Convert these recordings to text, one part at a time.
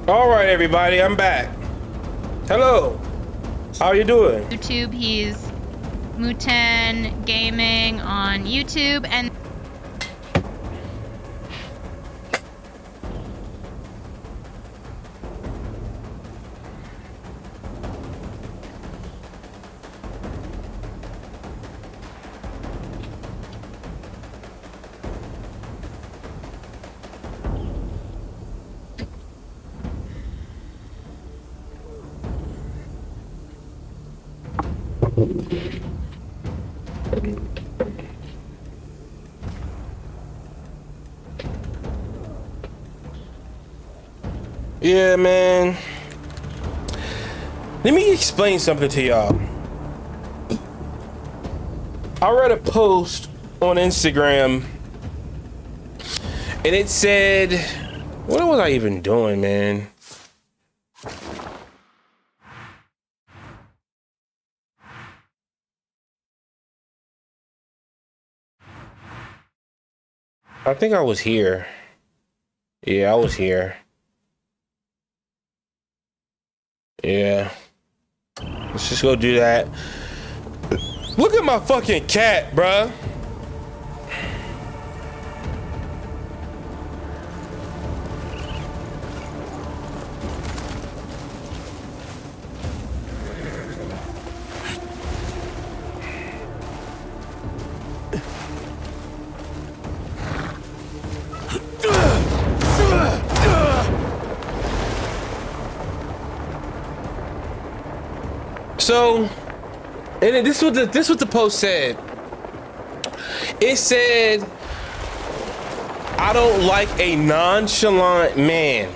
All right, everybody, I'm back. Hello. How you doing? YouTube, he's Muten Gaming on YouTube, and Yeah, man. Let me explain something to y'all. I read a post on Instagram and it said, what was I even doing, man? I think I was here. Yeah, I was here. Yeah. Let's just go do that. Look at my fucking cat, bruh. So, and this is what the post said. It said, I don't like a nonchalant man.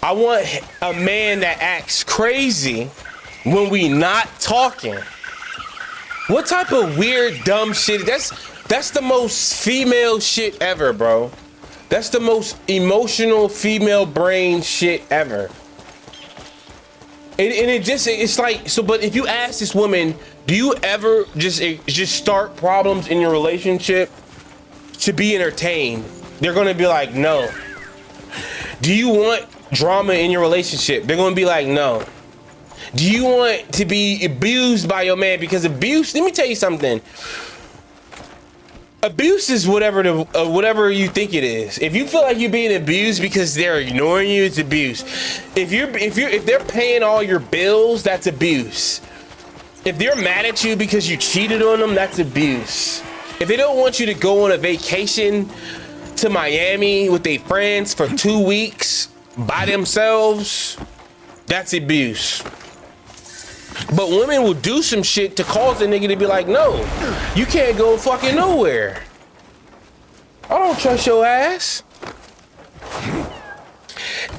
I want a man that acts crazy when we not talking. What type of weird, dumb shit? That's the most female shit ever, bro. That's the most emotional female brain shit ever. And it's like, so, but if you ask this woman, do you ever just start problems in your relationship to be entertained? They're gonna be like, no. Do you want drama in your relationship? They're gonna be like, no. Do you want to be abused by your man? Because abuse, let me tell you something. Abuse is whatever you think it is. If you feel like you're being abused because they're ignoring you, it's abuse. If they're paying all your bills, that's abuse. If they're mad at you because you cheated on them, that's abuse. If they don't want you to go on a vacation to Miami with their friends for 2 weeks by themselves, that's abuse. But women will do some shit to cause a nigga to be like, no, you can't go fucking nowhere. I don't trust your ass.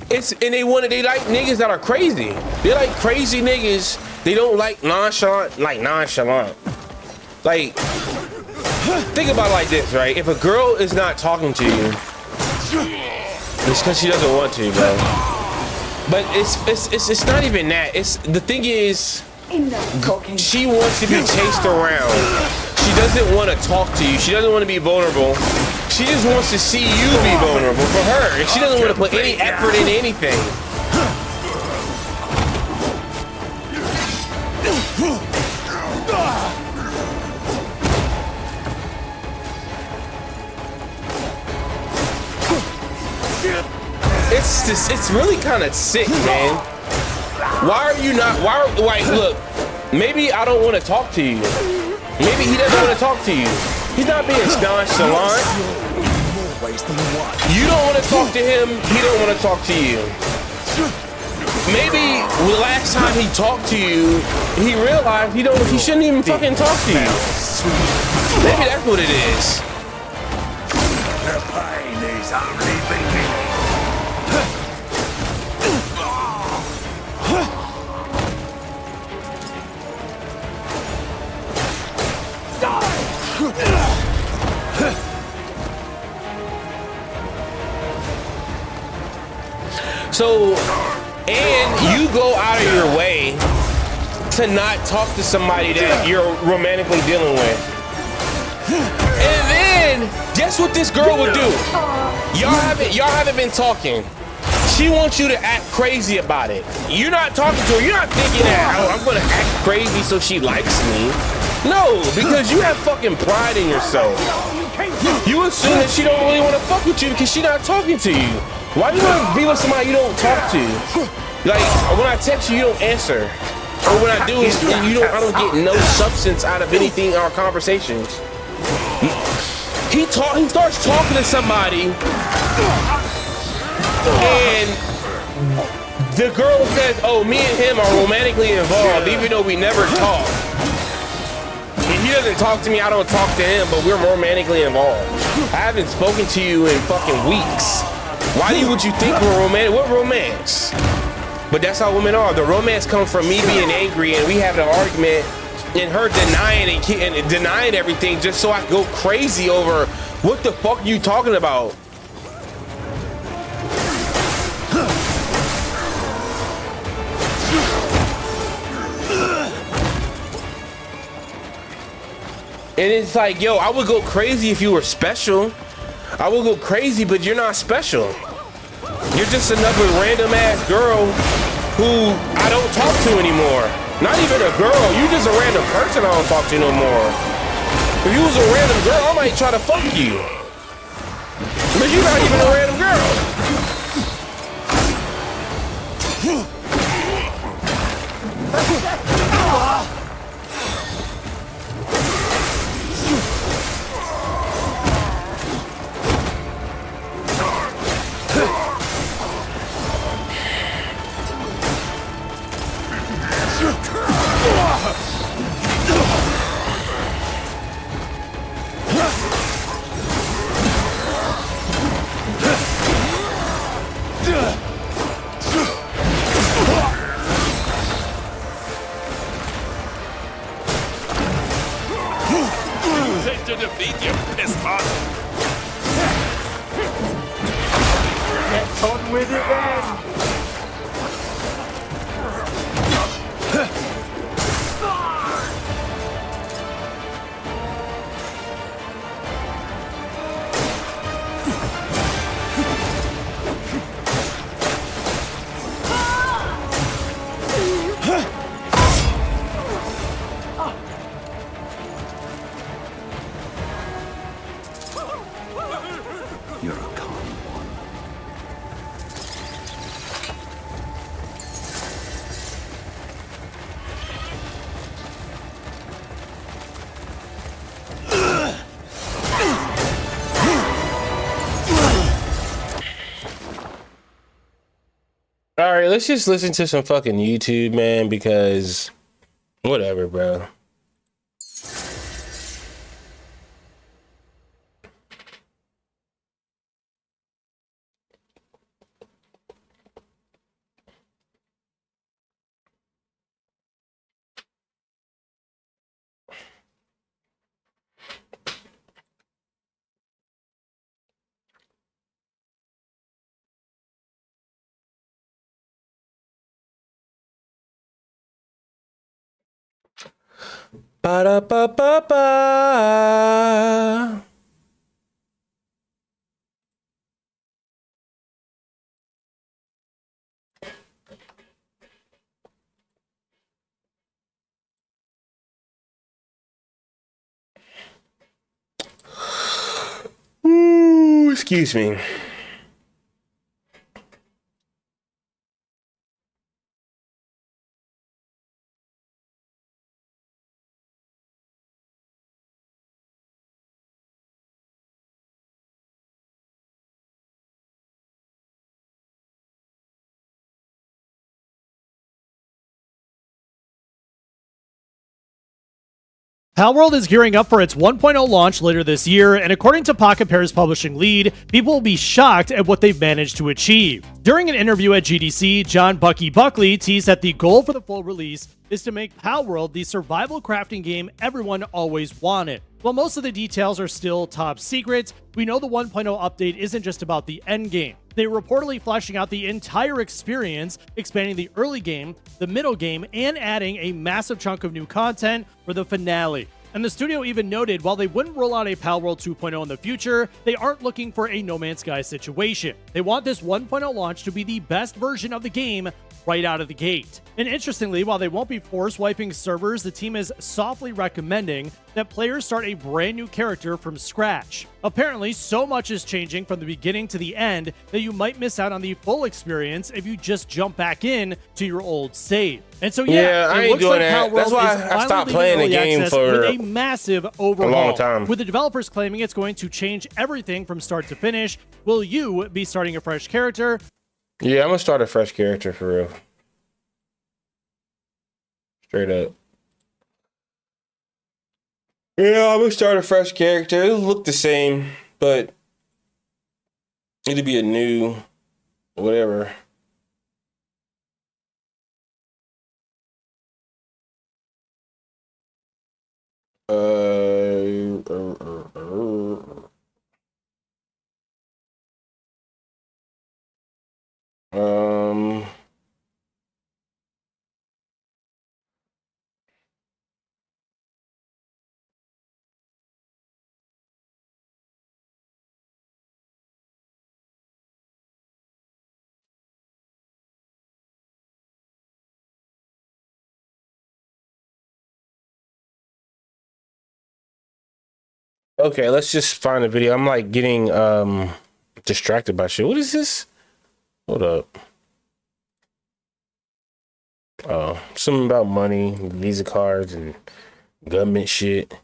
They like niggas that are crazy. They like crazy niggas. They don't like nonchalant. Like, think about it like this, right? If a girl is not talking to you, it's because she doesn't want to, bro. But it's not even that. The thing is, she wants to be chased around. She doesn't want to talk to you. She doesn't want to be vulnerable. She just wants to see you be vulnerable for her. And she doesn't want to put any effort in anything. It's really kind of sick, man. Look, maybe I don't want to talk to you. Maybe he doesn't want to talk to you. He's not being nonchalant. You don't want to talk to him, he don't want to talk to you. Maybe the last time he talked to you, he realized he shouldn't even fucking talk to you. Maybe that's what it is. The pain is only beginning. So, and you go out of your way to not talk to somebody that you're romantically dealing with. And then, just That's what this girl would do. Y'all haven't been talking. She wants you to act crazy about it. You're not talking to her. You're not thinking that, oh, I'm gonna act crazy so she likes me. No, because you have fucking pride in yourself. You assume that she don't really want to fuck with you because she not talking to you. Why do you want to be with somebody you don't talk to? Like, when I text you, you don't answer. Or when I do, I don't get no substance out of anything in our conversations. He starts talking to somebody, and the girl says, oh, me and him are romantically involved, even though we never talk. If he doesn't talk to me, I don't talk to him, but we're romantically involved. I haven't spoken to you in fucking weeks. Why would you think we're romantic? What romance? But that's how women are. The romance comes from me being angry and we have an argument and her denying everything just so I go crazy over what the fuck are you talking about? And it's like, yo, I would go crazy if you were special. I would go crazy, but you're not special. You're just another random ass girl who I don't talk to anymore. Not even a girl, you just a random person I don't talk to no more. If you was a random girl, I might try to fuck you. But you're not even a random girl. To defeat you, piss pot. Get on with it then. You're a con. All right, let's just listen to some fucking YouTube, man, because whatever, bro. Ba-da-ba-ba-ba. Ooh, excuse me. Palworld is gearing up for its 1.0 launch later this year, and according to Pocket Pair's publishing lead, people will be shocked at what they've managed to achieve. During an interview at GDC, John Bucky Buckley teased that the goal for the full release is to make Palworld the survival crafting game everyone always wanted. While most of the details are still top secret, we know the 1.0 update isn't just about the end game. They're reportedly fleshing out the entire experience, expanding the early game, the middle game, and adding a massive chunk of new content for the finale. And the studio even noted while they wouldn't roll out a Palworld 2.0 in the future, they aren't looking for a No Man's Sky situation. They want this 1.0 launch to be the best version of the game right out of the gate. And interestingly, while they won't be force wiping servers, the team is softly recommending that players start a brand new character from scratch. Apparently, so much is changing from the beginning to the end that you might miss out on the full experience if you just jump back in to your old save. And so Yeah, I it ain't looks doing like that. Palworld That's why is I finally stopped leaving playing the early game access for with a massive overhaul. long time. With the developers claiming it's going to change everything from start to finish, will you be starting a fresh character? Yeah, I'm gonna start a fresh character for real. Straight up. Yeah, I'm gonna start a fresh character. It'll look the same, but it'll be a new whatever. Um Okay, let's just find a video. I'm like getting distracted by shit. What is this? Hold up. Oh, something about money, Visa cards, and government shit.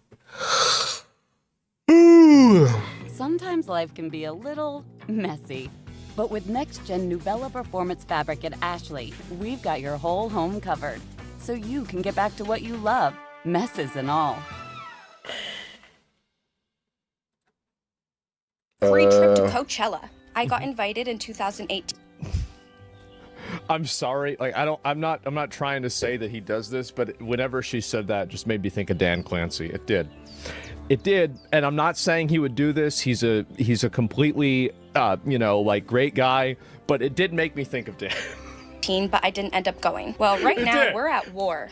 Ooh. Sometimes life can be a little messy. But with next-gen Nuvella Performance Fabric at Ashley, we've got your whole home covered. So you can get back to what you love, messes and all. Free trip to Coachella. I got invited in 2018. I'm sorry. Like I'm not trying to say that he does this, but whenever she said that, it just made me think of Dan Clancy. It did. It did, and I'm not saying he would do this. He's a completely like great guy, but it did make me think of Dan. But I didn't end up going. Well, right now we're at war.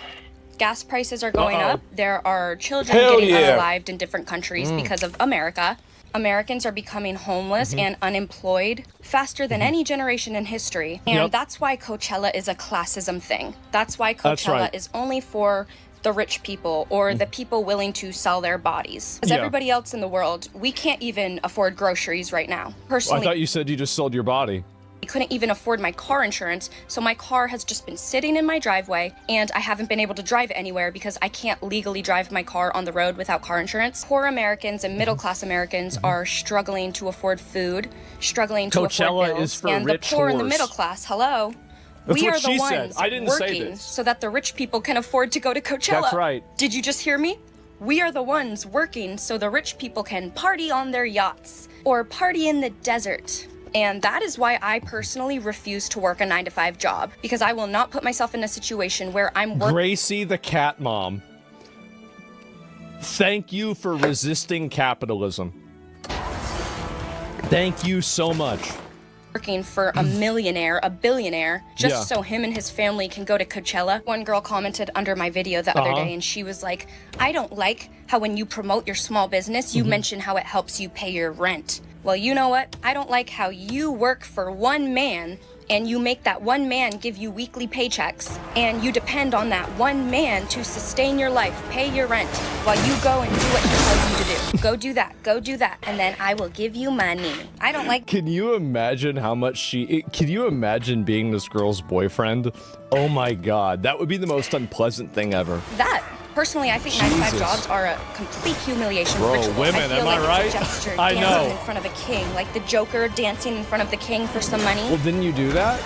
Gas prices are going up. There are children getting unalived in different countries because of America. Americans are becoming homeless and unemployed faster than any generation in history. And that's why Coachella is a classism thing. That's why Coachella is only for the rich people or the people willing to sell their bodies. Because everybody else in the world, we can't even afford groceries right now. Personally, I thought you said you just sold your body. I couldn't even afford my car insurance, so my car has just been sitting in my driveway, and I haven't been able to drive it anywhere because I can't legally drive my car on the road without car insurance. Poor Americans and middle-class Americans are struggling to afford food, struggling to afford bills, is for and the rich poor and the whores. middle class, hello. That's We what are the she said. ones I didn't say working this. so that the rich people can afford to go to Coachella. That's right. Did you just hear me? We are the ones working so the rich people can party on their yachts or party in the desert. And that is why I personally refuse to work a 9-to-5 job, because I will not put myself in a situation where I'm working. Gracie the cat mom. Thank you for resisting capitalism. Thank you so much. Working for a millionaire, a billionaire, just so him and his family can go to Coachella. One girl commented under my video the other day, and she was like, I don't like how when you promote your small business, you mention how it helps you pay your rent. Well, you know what? I don't like how you work for one man and you make that one man give you weekly paychecks and you depend on that one man to sustain your life, pay your rent, while you go and do what he tells you to do. Go do that, and then I will give you money. I don't like. Can you imagine how much can you imagine being this girl's boyfriend? Oh my god, that would be the most unpleasant thing ever. That. Personally, I think 9-to-5 jobs are a complete humiliation for rich people. Women, I feel am like I right? it's a gesture I dancing know. in front of a king, like the Joker dancing in front of the king for some money. Well, didn't you do that?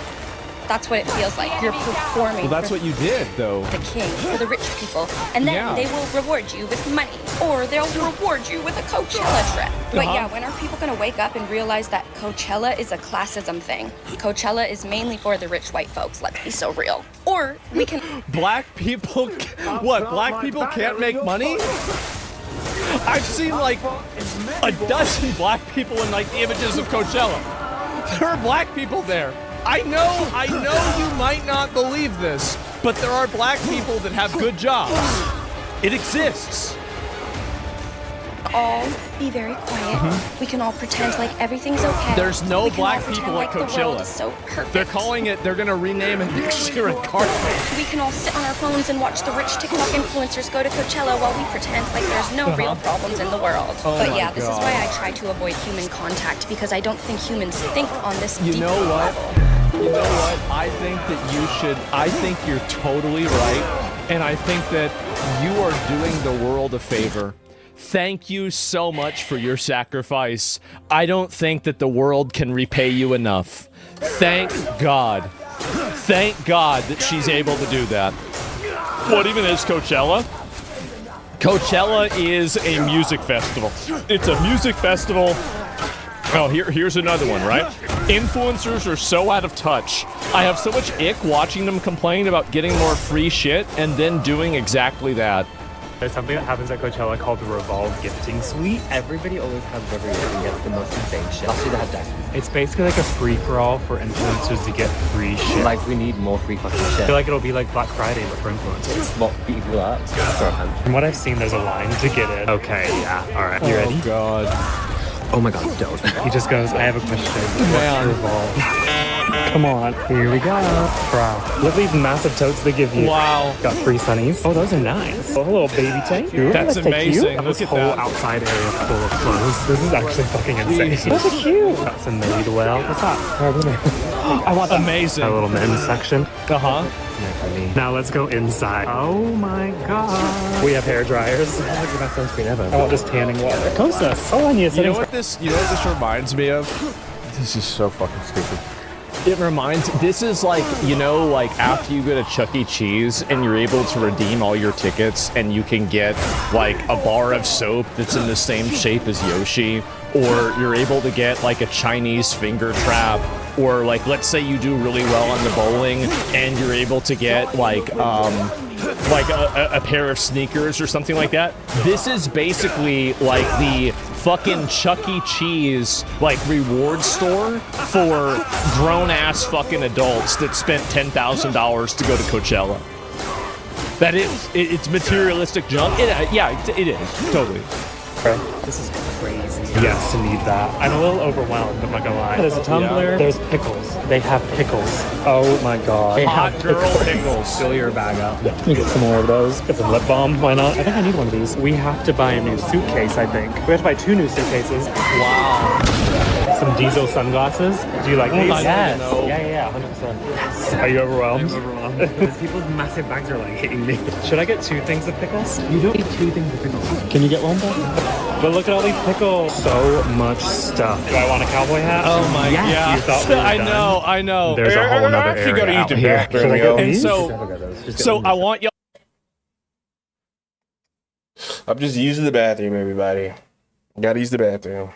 That's what it feels like. You're performing Well, that's for what you did, though. the king, for the rich people, and then they will reward you with money, or they'll reward you with a Coachella trip. But yeah, when are people gonna wake up and realize that Coachella is a classism thing? Coachella is mainly for the rich white folks, let's be so real. Or we can... Black people... What, black people can't make money? I've seen, like, a dozen black people in, like, the images of Coachella. There are black people there. I know you might not believe this, but there are black people that have good jobs. It exists. all be very quiet. We can all pretend like everything's okay. There's no We can black all pretend people at like the world Coachella. is so perfect. They're calling it, they're gonna rename it next year in Carthage. We can all sit on our phones and watch the rich TikTok influencers go to Coachella while we pretend like there's no real problems in the world. Oh But my yeah, this is God. why I try to avoid human contact, because I don't think humans think on this You deep know what? level. You know what? I think that you should, I think you're totally right. And I think that you are doing the world a favor. Thank you so much for your sacrifice. I don't think that the world can repay you enough. Thank God. Thank God that she's able to do that. What even is Coachella? Coachella is a music festival. It's a music festival. Oh, here's another one, right? Influencers are so out of touch. I have so much ick watching them complain about getting more free shit and then doing exactly that. There's something that happens at Coachella called the Revolve Gifting Suite. Everybody always comes every year and gets the most insane shit. Last year they had dice. It's basically like a free-for-all for influencers to get free shit. Like, we need more free fucking I shit. feel like it'll be like Black Friday, but for influencers. What beat people up? From what I've seen, there's a line to get in. Okay, yeah, all right. You ready? Oh, God. Oh my god, don't. He just goes, I have a question. What's Revolve? Come on, here we go. Wow. Look at these massive totes they give you. Wow. Got free sunnies. Oh, those are nice. Oh, a little baby tank. Ooh, That's amazing. And Look this at whole that. outside area full of clothes. This is actually fucking insane. Look at you. That's a Madewell. What's that? I want that. Amazing. A little men's section. Uh-huh. Now let's go inside. Oh my god. We have hair dryers. That's the best sunscreen ever. I want this tanning water. Kosas. Oh, I need a You know what this reminds me of? This is so fucking stupid. It reminds, this is like, you know, like after you go to Chuck E. Cheese and you're able to redeem all your tickets and you can get like a bar of soap that's in the same shape as Yoshi, or you're able to get like a Chinese finger trap, or like, let's say you do really well on the bowling and you're able to get like a pair of sneakers or something like that. This is basically like the fucking Chuck E. Cheese like reward store for grown-ass fucking adults that spent $10,000 to go to Coachella. That is, it's materialistic junk. It is, totally. This is crazy. Yes, need that. I'm a little overwhelmed, I'm not gonna lie. There's a tumbler. There's pickles. They have pickles. Oh my god. They Hot have girl pickles. Fill your bag up. Let me get some more of those. Get some lip balm. Why not? I think I need one of these. We have to buy a new suitcase, I think. We have to buy 2 new suitcases. Wow. Some diesel sunglasses. Do you like these? Yes. No. Yeah, 100%. Are you overwhelmed? These people's massive bags are like hitting me. Should I get 2 things of pickles? You don't need 2 things of pickles. Can you get one back? But look at all these pickles. So much stuff. Do I want a cowboy hat? Oh my Yes. You thought we were I done? know, I know. There's a whole nother actually area gotta out use the here. bathroom, Should I yo. get And these? so I want y'all. I'm just using the bathroom, everybody. Gotta use the bathroom.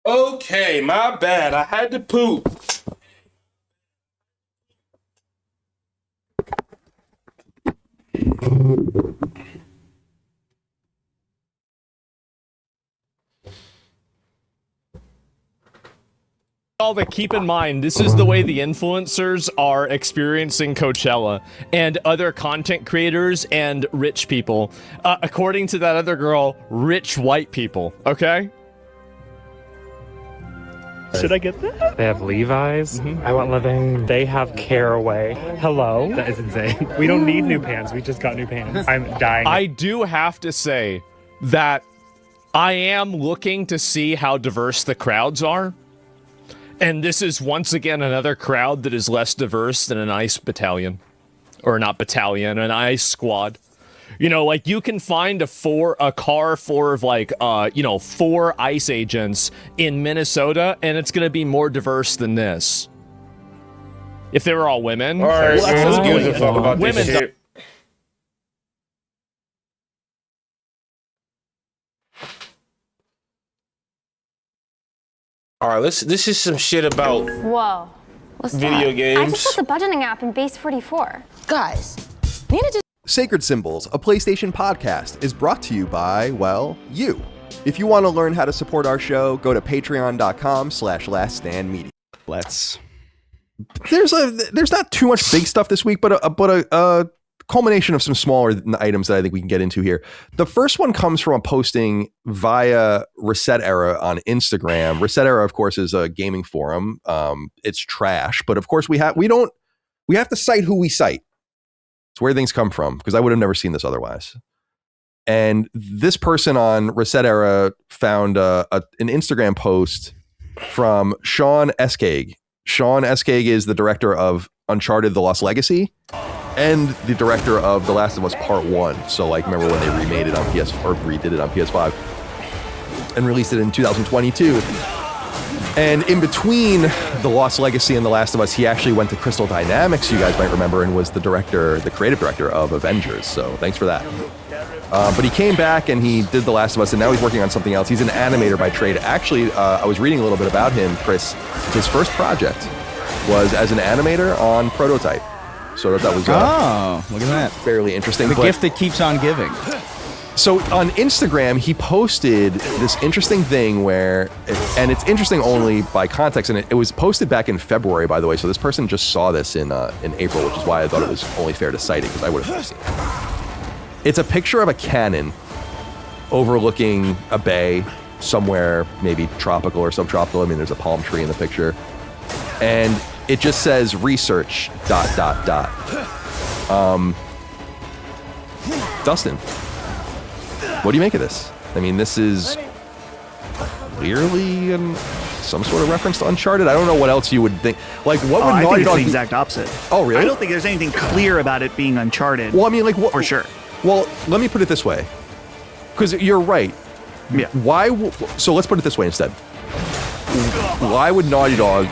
Okay, my bad. I had to poop. All that keep in mind, this is the way the influencers are experiencing Coachella and other content creators and rich people. According to that other girl, rich white people, okay? Should I get that? They have Levi's. I want living. They have Caraway. Hello? That is insane. We don't need new pants. We just got new pants. I'm dying. I do have to say that I am looking to see how diverse the crowds are. And this is once again another crowd that is less diverse than an ICE battalion. Or not battalion, an ICE squad. You know, like you can find a car full of like, 4 ICE agents in Minnesota, and it's gonna be more diverse than this. If they were all women. All right, well, that's let's give a fuck about women this shit. All right, this is some shit about Whoa. What's video that? games. I just built a budgeting app in Base 44. Guys, need to just Sacred Symbols, a PlayStation podcast, is brought to you by, well, you. If you want to learn how to support our show, go to patreon.com/laststandmedia. There's not too much big stuff this week, but a culmination of some smaller items that I think we can get into here. The first one comes from a posting via Reset Era on Instagram. Reset Era, of course, is a gaming forum. It's trash, but of course we have to cite who we cite. It's where things come from, because I would have never seen this otherwise. And this person on Reset Era found an Instagram post from Sean Eskag. Sean Eskag is the director of Uncharted: The Lost Legacy and the director of The Last of Us Part 1. So, like, remember when they remade it on redid it on PS5 and released it in 2022. And in between The Lost Legacy and The Last of Us, he actually went to Crystal Dynamics, you guys might remember, and was the creative director of Avengers. So thanks for that. But he came back and he did The Last of Us, and now he's working on something else. He's an animator by trade. Actually, I was reading a little bit about him, Chris. His first project was as an animator on Prototype. So that was look at that. Fairly interesting. The gift that keeps on giving. So on Instagram, he posted this interesting thing and it's interesting only by context, and it was posted back in February, by the way. So this person just saw this in April, which is why I thought it was only fair to cite it, because I would have never seen it. It's a picture of a cannon overlooking a bay somewhere, maybe tropical or subtropical. I mean, there's a palm tree in the picture, and it just says research ... Dustin, what do you make of this? I mean, this is clearly some sort of reference to Uncharted. I don't know what else you would think. Like, what would I Naughty think it's Dog the exact opposite. Oh, really? I don't think there's anything clear about it being Uncharted. Well, I mean, like, what? For sure. Well, let me put it this way, because you're right. Yeah. So let's put it this way instead. Why would Naughty Dog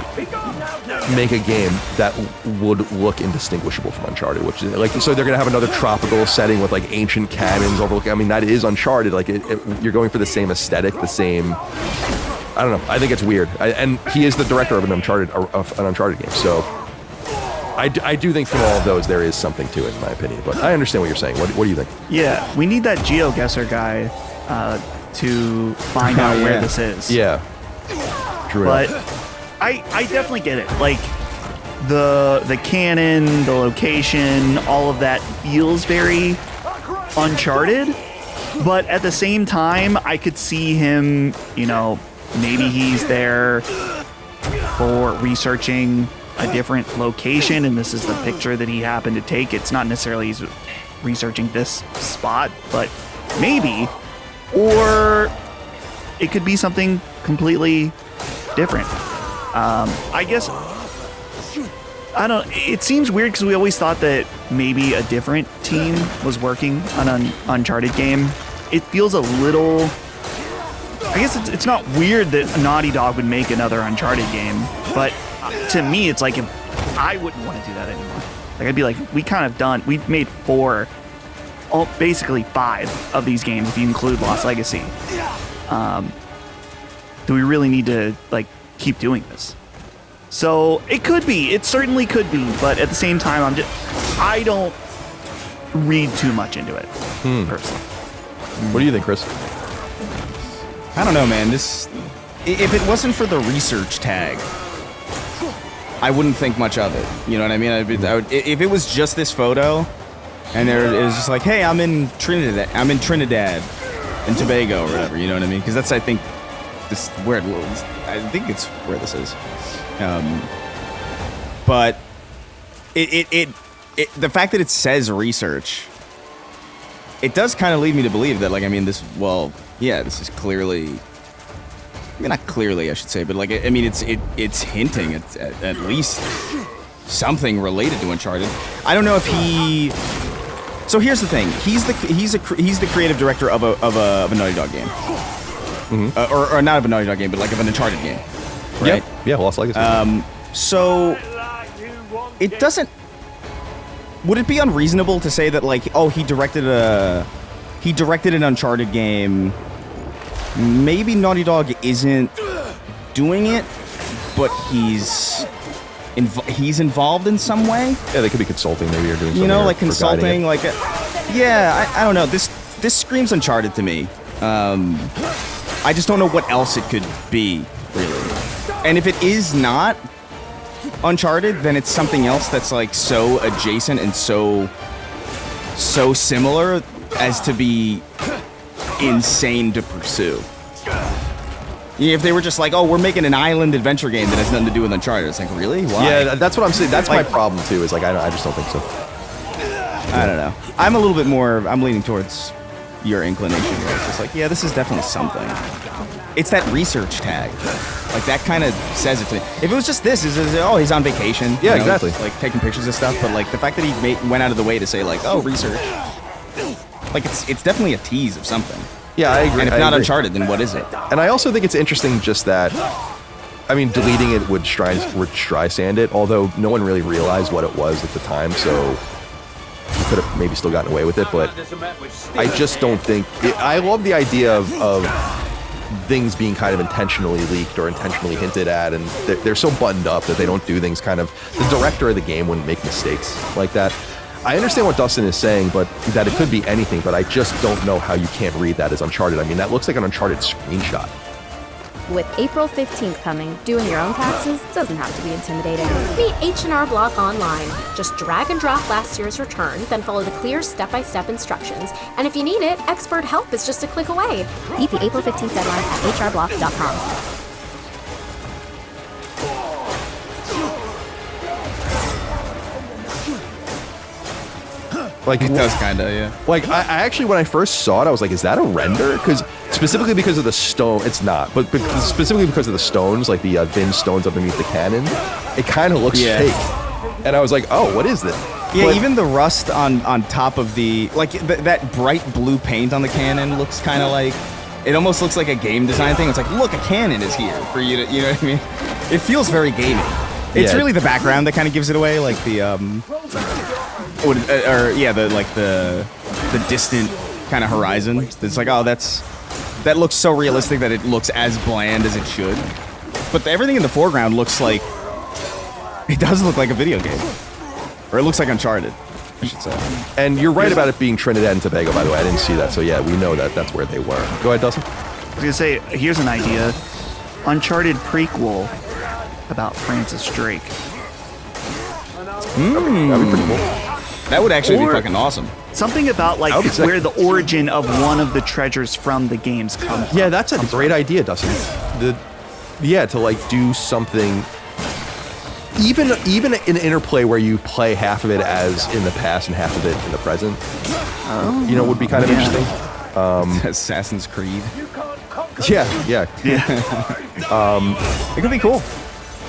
make a game that would look indistinguishable from Uncharted? Which is like, so they're gonna have another tropical setting with like ancient cannons overlooking. I mean, that is Uncharted. Like, you're going for the same aesthetic, the same. I don't know. I think it's weird. And he is the director of an Uncharted game. So I do think from all of those there is something to it, in my opinion. But I understand what you're saying. What do you think? Yeah, we need that GeoGuessr guy to find out where this is. Yeah. True but enough. I definitely get it. Like the cannon, the location, all of that feels very Uncharted. But at the same time, I could see him, maybe he's there for researching a different location, and this is the picture that he happened to take. It's not necessarily he's researching this spot, but maybe. Or it could be something completely different. I guess, I don't, it seems weird because we always thought that maybe a different team was working on an Uncharted game. It feels a little, I guess it's not weird that Naughty Dog would make another Uncharted game, but to me, it's like, if I wouldn't want to do that anymore. Like, I'd be like, we've made basically 5 of these games if you include Lost Legacy. Do we really need to keep doing this? So it certainly could be, but at the same time, I don't read too much into it personally. What do you think, Chris? I don't know, man. If it wasn't for the research tag, I wouldn't think much of it. You know what I mean? If it was just this photo, and it was just like, hey, I'm in Trinidad and Tobago or whatever. You know what I mean? Because that's, I think, it's where this is. But the fact that it says research, it does kind of lead me to believe that, this is clearly, not clearly, I should say, but it's hinting at least something related to Uncharted. I don't know if he So here's the thing. He's the creative director of a Naughty Dog game. Or not of a Naughty Dog game, but like of an Uncharted game. Right? Yeah, Lost Legacy. So it doesn't. Would it be unreasonable to say that like, oh, he directed an Uncharted game? Maybe Naughty Dog isn't doing it, but he's involved in some way. Yeah, they could be consulting maybe or doing something. You know, like consulting, like I don't know. This screams Uncharted to me. I just don't know what else it could be, really. And if it is not Uncharted, then it's something else that's like so adjacent and so similar as to be insane to pursue. If they were just like, oh, we're making an island adventure game that has nothing to do with Uncharted, it's like, really? Why? Yeah, that's what I'm saying. That's like, my problem too. Is like I just don't think so. I don't know. I'm a little bit more. I'm leaning towards your inclination. Where it's just like, yeah, this is definitely something. It's that research tag. Like that kind of says it to me. If it was just this, is oh, he's on vacation. Yeah, exactly. Like taking pictures of stuff. But like the fact that he went out of the way to say like, oh, research. Like it's definitely a tease of something. Yeah, I agree. And if not Uncharted, then what is it? And I also think it's interesting just that, I mean, deleting it would dry sand it, although no one really realized what it was at the time, so you could have maybe still gotten away with it, but I just don't think... I love the idea of things being kind of intentionally leaked or intentionally hinted at, and they're so buttoned up that they don't do things kind of... The director of the game wouldn't make mistakes like that. I understand what Dustin is saying, but that it could be anything, but I just don't know how you can't read that as Uncharted. I mean, that looks like an Uncharted screenshot. With April 15th coming, doing your own taxes doesn't have to be intimidating. Meet H&R Block online. Just drag and drop last year's return, then follow the clear step-by-step instructions. And if you need it, expert help is just a click away. Meet the April 15th deadline at hrblock.com. Like, it does kind of, yeah. Like, I actually, when I first saw it, I was like, is that a render? Because specifically because of the stone, it's not, but specifically because of the stones, like the thin stones underneath the cannon, it kind of looks fake. And I was like, oh, what is this? Yeah, but even the rust on top of the, like, that bright blue paint on the cannon looks kind of like, it almost looks like a game design thing. It's like, look, a cannon is here for you to, you know what I mean? It feels very gamey. It's really the background that kind of gives it away, like the, the distant kind of horizon. It's like, oh, that looks so realistic that it looks as bland as it should. But everything in the foreground looks like, it does look like a video game. Or it looks like Uncharted, I should say. And you're right about it being Trinidad and Tobago, by the way. I didn't see that, so yeah, we know that that's where they were. Go ahead, Dustin. I was gonna say, here's an idea. Uncharted prequel about Francis Drake. That'd be pretty cool. That would actually be fucking awesome. Something about like where the origin of one of the treasures from the games come from. Yeah, that's a great idea, Dustin. To like do something, even an interplay where you play half of it as in the past and half of it in the present. You know, would be kind of interesting. Assassin's Creed. Yeah. It could be cool.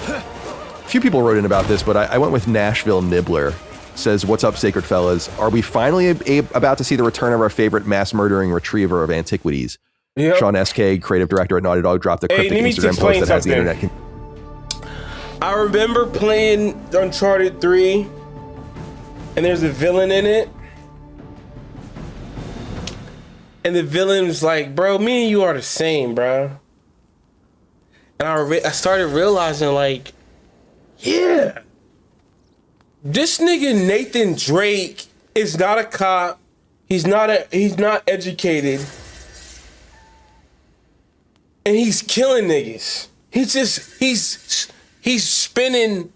A few people wrote in about this, but I went with Nashville Nibbler. Says, what's up, Sacred Fellas? Are we finally about to see the return of our favorite mass murdering retriever of antiquities? Yep. Sean SK, creative director at Naughty Dog, dropped a cryptic Instagram post that has the internet. I remember playing Uncharted 3, and there's a villain in it. And the villain's like, bro, me and you are the same, bro. And I started realizing, like, yeah, this nigga Nathan Drake is not a cop. He's not educated. And he's killing niggas. He's spending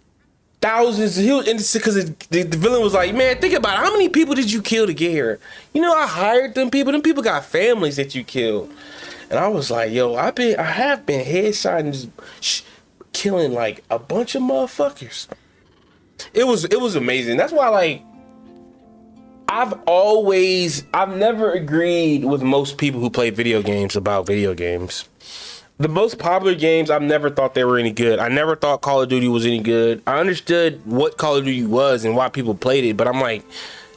thousands. Because the villain was like, man, think about it. How many people did you kill to get here? You know, I hired them people. Them people got families that you killed. And I was like, yo, I have been headshotting, just killing like a bunch of motherfuckers. It was amazing. That's why, like, I've never agreed with most people who play video games about video games. The most popular games, I've never thought they were any good. I never thought Call of Duty was any good. I understood what Call of Duty was and why people played it, but I'm like,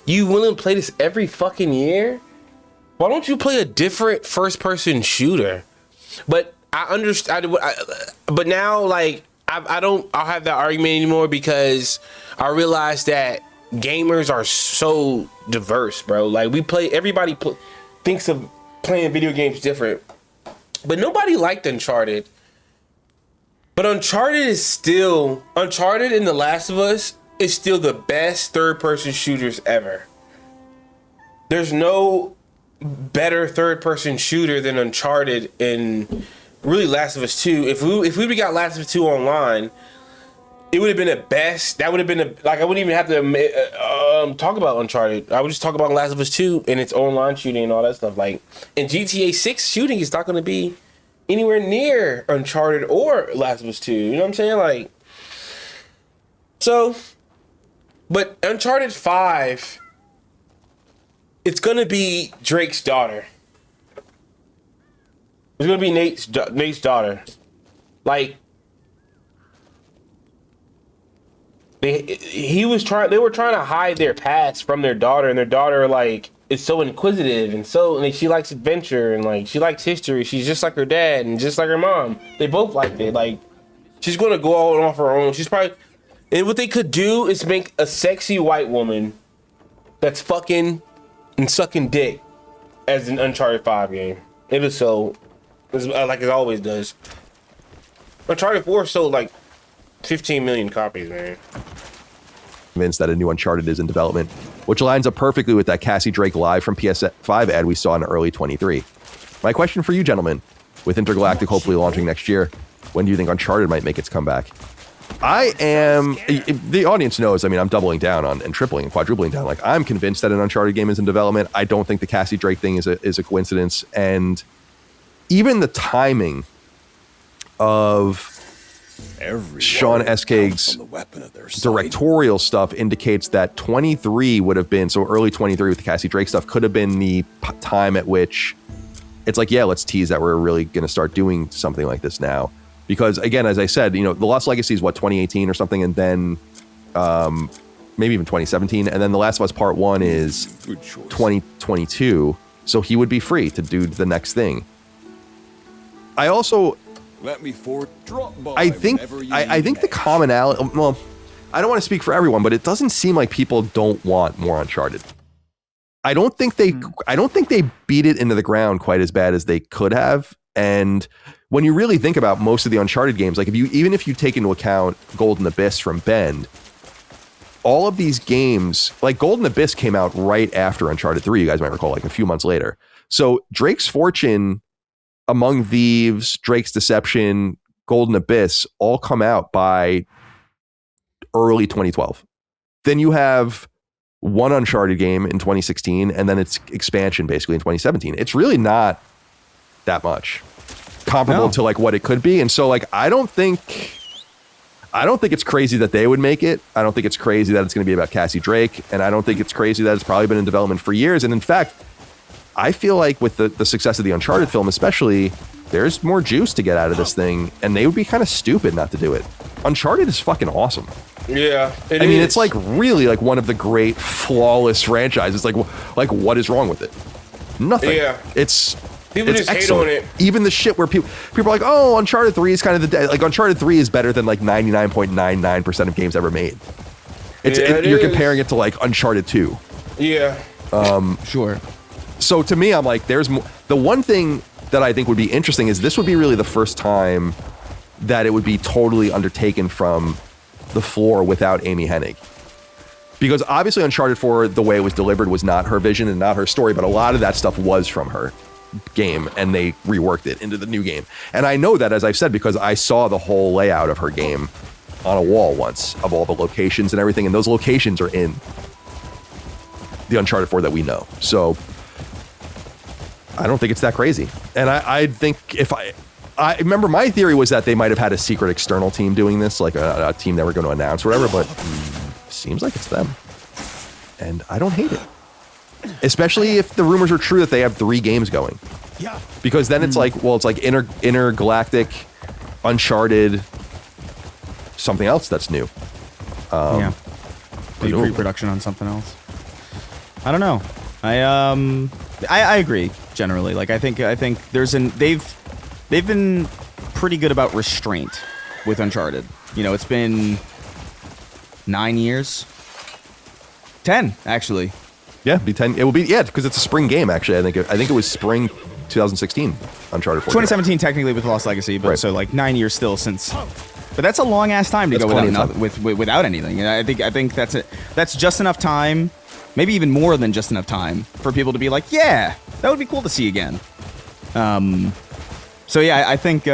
You willing to play this every fucking year? Why don't you play a different first-person shooter? But I understand. But now, like, I'll have that argument anymore because I realize that gamers are so diverse, bro. Like, everybody thinks of playing video games different, but nobody liked Uncharted. But Uncharted and The Last of Us is still the best third-person shooters ever. There's no better third-person shooter than Uncharted and really Last of Us 2. If we got Last of Us 2 online, it would have been the best. That would have been I wouldn't even have to talk about Uncharted. I would just talk about Last of Us 2 and its online shooting and all that stuff. Like, and GTA 6 shooting is not going to be anywhere near Uncharted or Last of Us 2. You know what I'm saying? Like, so, but Uncharted 5, it's going to be Drake's daughter. It's going to be Nate's daughter. Like, they were trying to hide their past from their daughter, and their daughter, like, is so inquisitive and she likes adventure and, like, she likes history. She's just like her dad and just like her mom. They both liked it. Like, she's gonna go out off her own. And what they could do is make a sexy white woman that's fucking and sucking dick as an Uncharted 5 game. It was like it always does. Uncharted 4 sold like 15 million copies, man. Convinced that a new Uncharted is in development, which lines up perfectly with that Cassie Drake live from PS5 ad we saw in early 23. My question for you, gentlemen, with Intergalactic hopefully launching next year, when do you think Uncharted might make its comeback? The audience knows, I mean, I'm doubling down on and tripling and quadrupling down. Like, I'm convinced that an Uncharted game is in development. I don't think the Cassie Drake thing is a coincidence. And even the timing of Sean Escage's directorial stuff indicates that 23 would have been, so early 23 with the Cassie Drake stuff could have been the time at which it's like, yeah, let's tease that we're really going to start doing something like this now. Because again, as I said, you know, The Lost Legacy is what, 2018 or something, and then maybe even 2017, and then The Last of Us Part 1 is 2022, so he would be free to do the next thing. I also I think the commonality, well, I don't want to speak for everyone, but it doesn't seem like people don't want more Uncharted. I don't think they beat it into the ground quite as bad as they could have. And when you really think about most of the Uncharted games, like even if you take into account Golden Abyss from Bend, all of these games, like Golden Abyss came out right after Uncharted 3, you guys might recall, like a few months later. So Drake's Fortune, Among Thieves, Drake's Deception, Golden Abyss all come out by early 2012. Then you have one Uncharted game in 2016, and then its expansion basically in 2017. It's really not that much comparable to like what it could be. And so like I don't think it's crazy that they would make it. I don't think it's crazy that it's going to be about Cassie Drake, and I don't think it's crazy that it's probably been in development for years. And in fact, I feel like with the success of the Uncharted film especially, there's more juice to get out of this thing, and they would be kind of stupid not to do it. Uncharted is fucking awesome. Yeah, I mean, it's like really like one of the great flawless franchises. Like what is wrong with it? Nothing. Yeah. People It's just excellent. hate on it. Even the shit where people are like, oh, Uncharted 3 is kind of like Uncharted 3 is better than like 99.99% of games ever made. You're comparing it to like Uncharted 2. Yeah. Sure. So to me, I'm like, there's more. The one thing that I think would be interesting is this would be really the first time that it would be totally undertaken from the floor without Amy Hennig. Because obviously Uncharted 4, the way it was delivered was not her vision and not her story, but a lot of that stuff was from her game, and they reworked it into the new game. And I know that, as I've said, because I saw the whole layout of her game on a wall once, of all the locations and everything, and those locations are in the Uncharted 4 that we know. So I don't think it's that crazy. And I think if I remember, my theory was that they might have had a secret external team doing this, like a team they were going to announce or whatever, but seems like it's them. And I don't hate it. Especially if the rumors are true that they have 3 games going. Yeah. Because then it's like, well, it's like Intergalactic, Uncharted, something else that's new. Yeah. Maybe pre-production on something else. I don't know. I agree generally. Like I think they've been pretty good about restraint with Uncharted. You know, it's been 9 years, 10 actually. Yeah, be 10. It will be because it's a spring game. Actually, I think it was spring 2016. Uncharted 4. 2017 technically with Lost Legacy, but so like 9 years still since. But that's a long ass time to go without anything. And I think that's it. That's just enough time, maybe even more than just enough time for people to be like, yeah, that would be cool to see again. So yeah, I think it's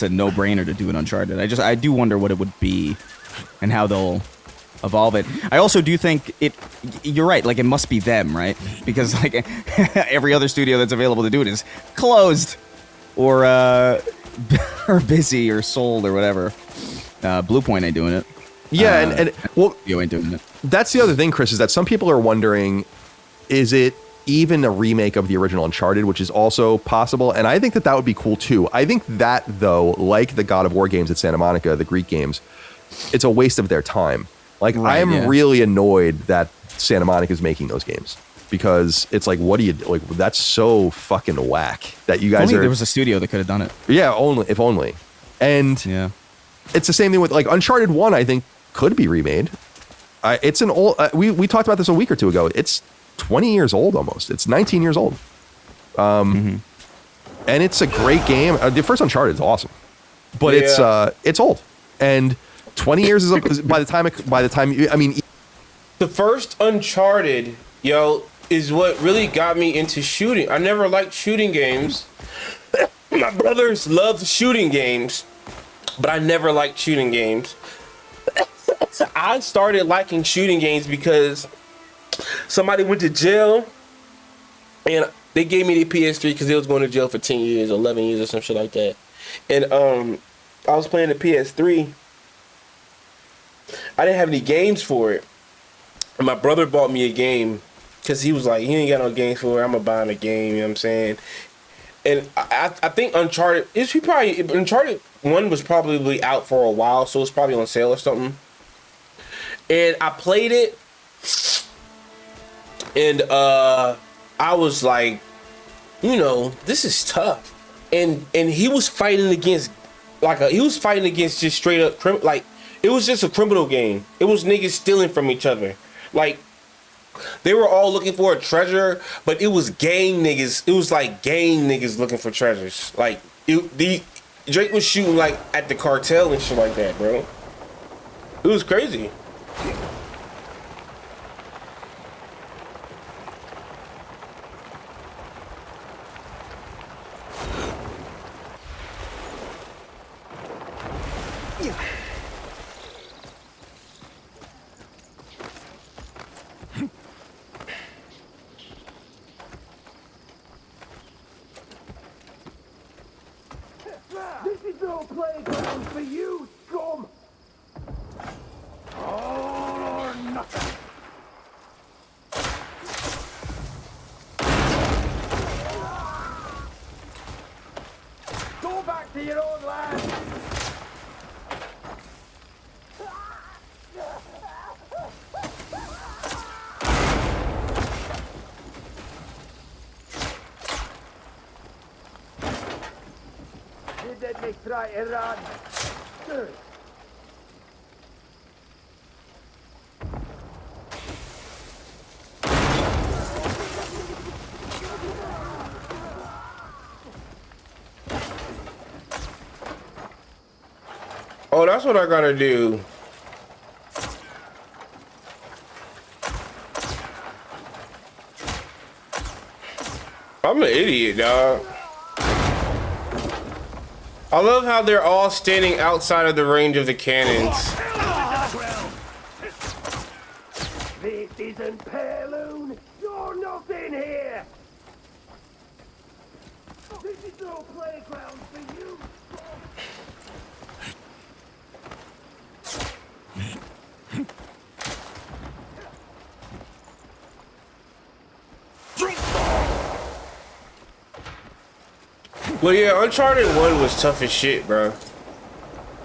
a no-brainer to do an Uncharted. I do wonder what it would be and how they'll evolve it. I also do think you're right, like it must be them, right? Because like every other studio that's available to do it is closed or or busy or sold or whatever. Bluepoint ain't doing it. Yeah, and well, you ain't doing it. That's the other thing, Chris, is that some people are wondering, is it even a remake of the original Uncharted, which is also possible, and I think that would be cool too. I think that, though, like the God of War games at Santa Monica, the Greek games, it's a waste of their time. Like, I am really annoyed that Santa Monica is making those games, because it's like, what do you, like, that's so fucking whack that you guys only there was a studio that could have done it. Yeah, if only. And yeah, it's the same thing with, like, Uncharted 1, I think, could be remade. It's an old, we talked about this a week or two ago. It's 20 years old almost. It's 19 years old. And it's a great game. The first Uncharted is awesome, but it's old. And 20 years is by the time I mean, the first Uncharted, is what really got me into shooting. I never liked shooting games. My brothers loved shooting games, but I never liked shooting games. I started liking shooting games because somebody went to jail and they gave me the PS3 because they was going to jail for 10 years, 11 years or some shit like that. And I was playing the PS3. I didn't have any games for it. And my brother bought me a game because he was like, he ain't got no games for it. I'm going to buy him a game, you know what I'm saying? And I think Uncharted, Uncharted 1 was probably out for a while, so it's probably on sale or something. And I played it, and I was like, this is tough. And he was fighting against, just straight up, like, it was just a criminal game. It was niggas stealing from each other. Like, they were all looking for a treasure, but it was gang niggas. It was like gang niggas looking for treasures. Like, Drake was shooting, like, at the cartel and shit like that, bro. It was crazy. This is no playground for you, scum! Or nothing! Go back to your own land! Let me try Iran. Oh, that's what I gotta do. I'm an idiot, dog. I love how they're all standing outside of the range of the cannons. This isn't Pearloon. You're nothing here. This is no playground for you. Well, yeah, Uncharted 1 was tough as shit, bro.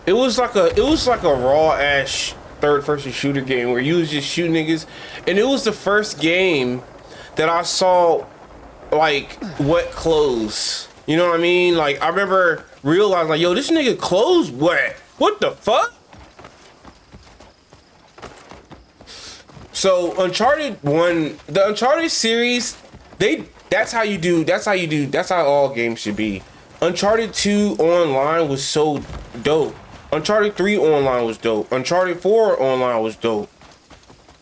It was like a raw ass third-person shooter game where you was just shooting niggas, and it was the first game that I saw like wet clothes. You know what I mean? Like I remember realizing like, yo, this nigga clothes wet. What the fuck? So Uncharted 1, the Uncharted series, that's how all games should be. Uncharted 2 online was so dope. Uncharted 3 online was dope. Uncharted 4 online was dope.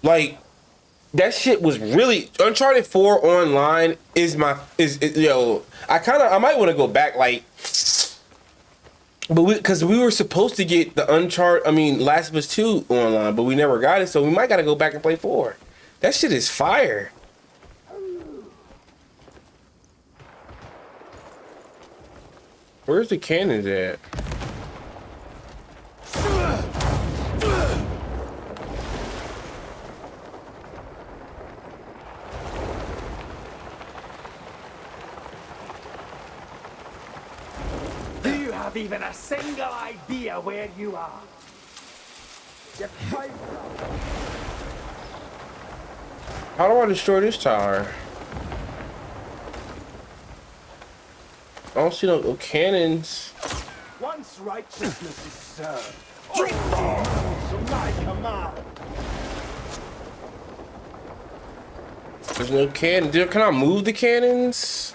Like that shit was really Uncharted 4 online is yo. I might want to go back like, but because we were supposed to get the Last of Us 2 online, but we never got it, so we might gotta go back and play 4. That shit is fire. Where's the cannons at? Do you have even a single idea where you are? How do I destroy this tower? I don't see no cannons. Once righteousness is served, to my command. There's no cannon. Can I move the cannons?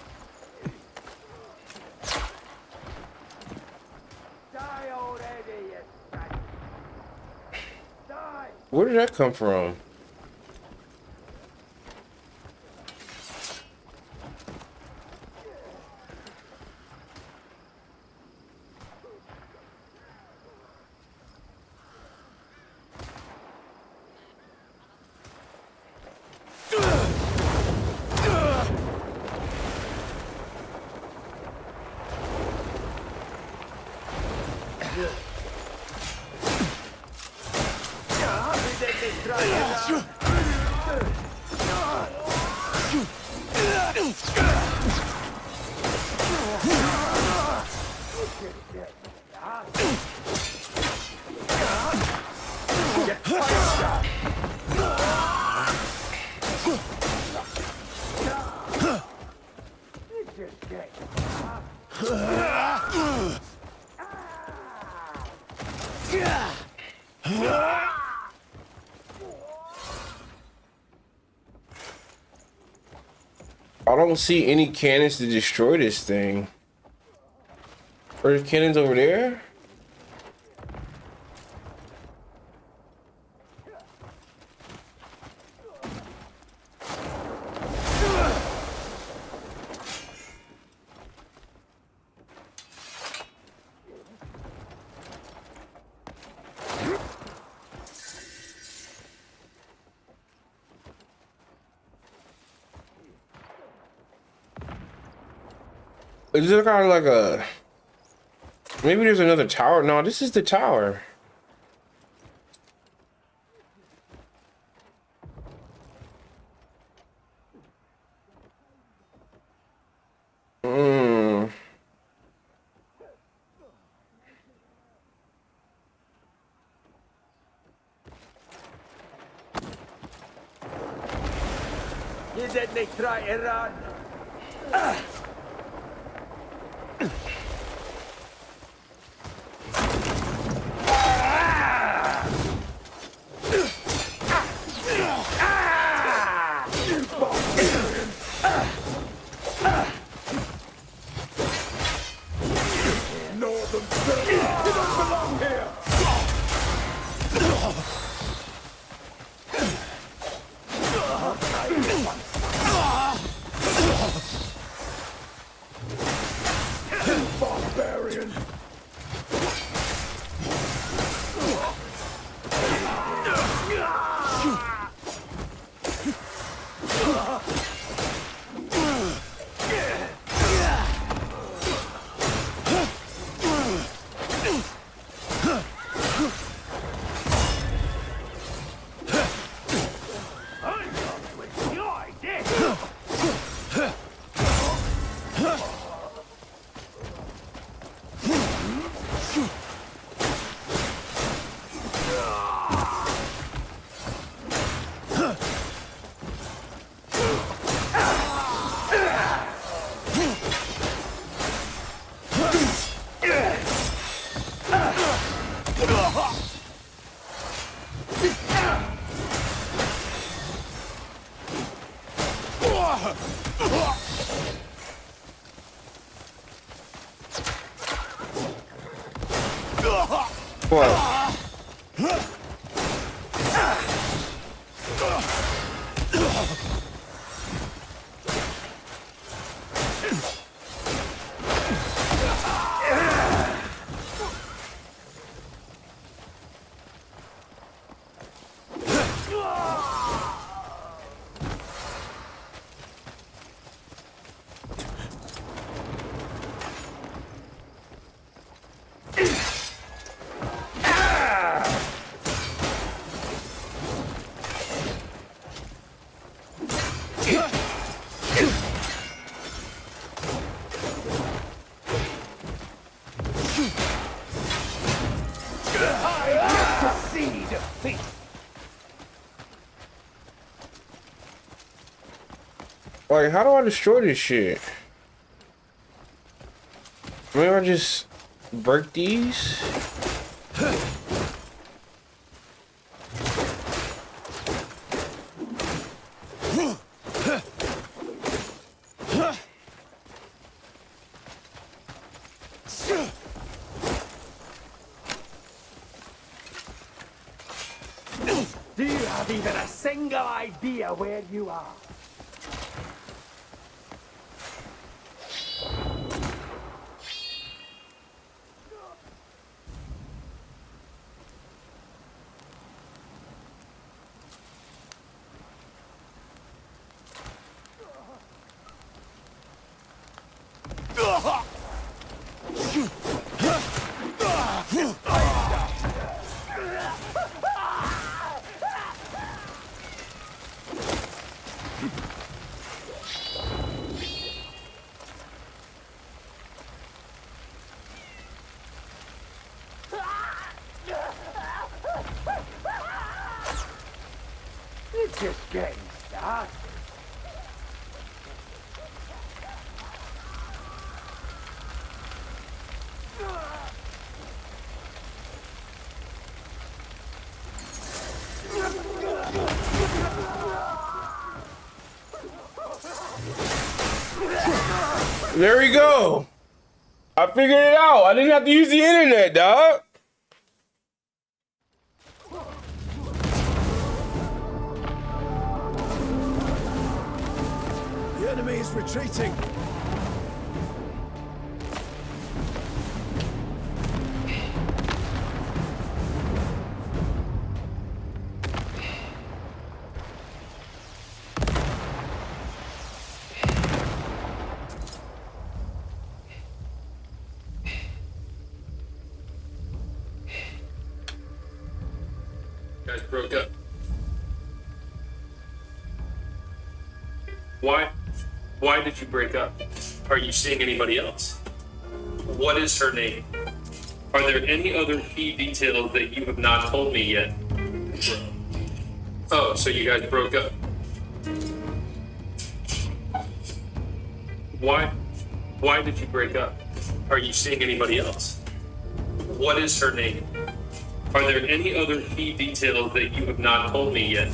Die already, you son. Die. Where did that come from? I don't see any cannons to destroy this thing. Are there cannons over there? Is it kind of like a... Maybe there's another tower? No, this is the tower. You didn't try to run. What? Like, how do I destroy this shit? Maybe I just break these? Do you have even a single idea where you are? It's just getting started. There we go. I figured it out. I didn't have to use the internet, dog. The enemy is retreating. Guys broke up. Why? Why did you break up? Are you seeing anybody else? What is her name? Are there any other key details that you have not told me yet? Oh, so you guys broke up. Why? Why did you break up? Are you seeing anybody else? What is her name? Are there any other key details that you have not told me yet?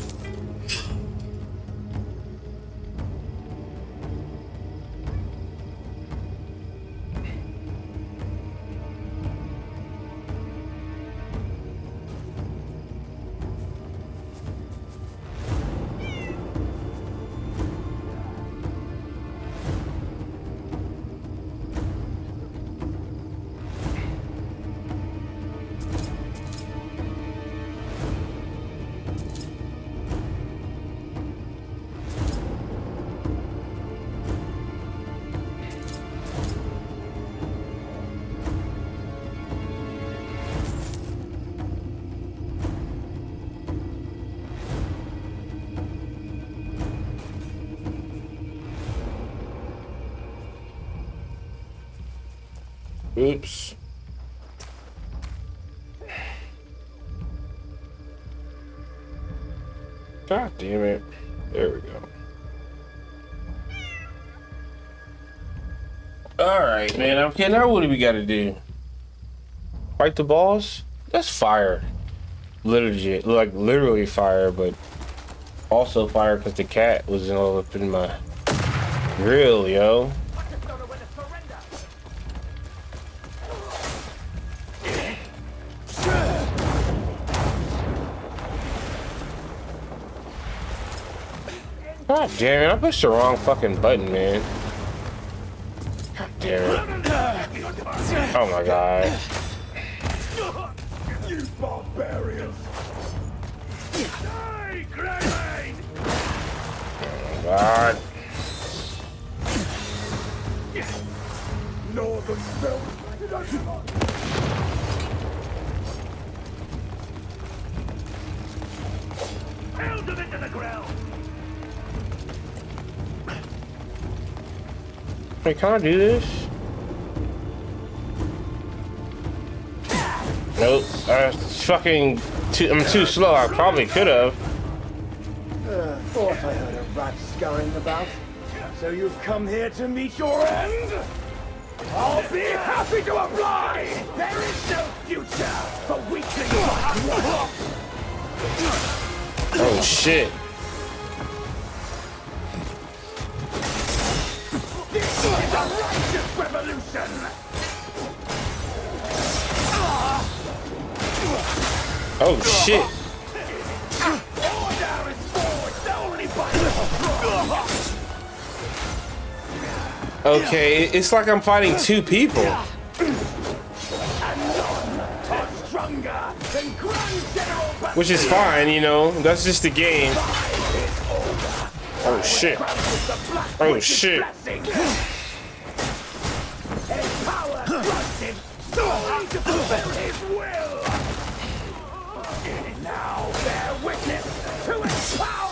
Oops. God damn it. There we go. Alright, man. Okay, now what do we gotta do? Fight the boss? That's fire. Legit. Like, literally fire, but also fire because the cat was all up in my grill, yo. God damn it, I pushed the wrong fucking button, man. God damn it. Oh my god. You barbarians! Die, grenade! Oh god. Northern film! Held him into the ground! Wait, can I do this? Nope. I'm too slow. I probably could have. Thought I heard a rat scurrying about. So you've come here to meet your end? I'll be happy to oblige! There is no future for weaklings like one! Oh shit. This is a righteous revolution! Oh shit. Order is forged only by Okay, it's like I'm fighting two people. and none are stronger than Grand General Which is fine, you know. That's just the game. Oh shit. Oh shit. His power trusted solely to fulfill his will. Now bear witness to its power.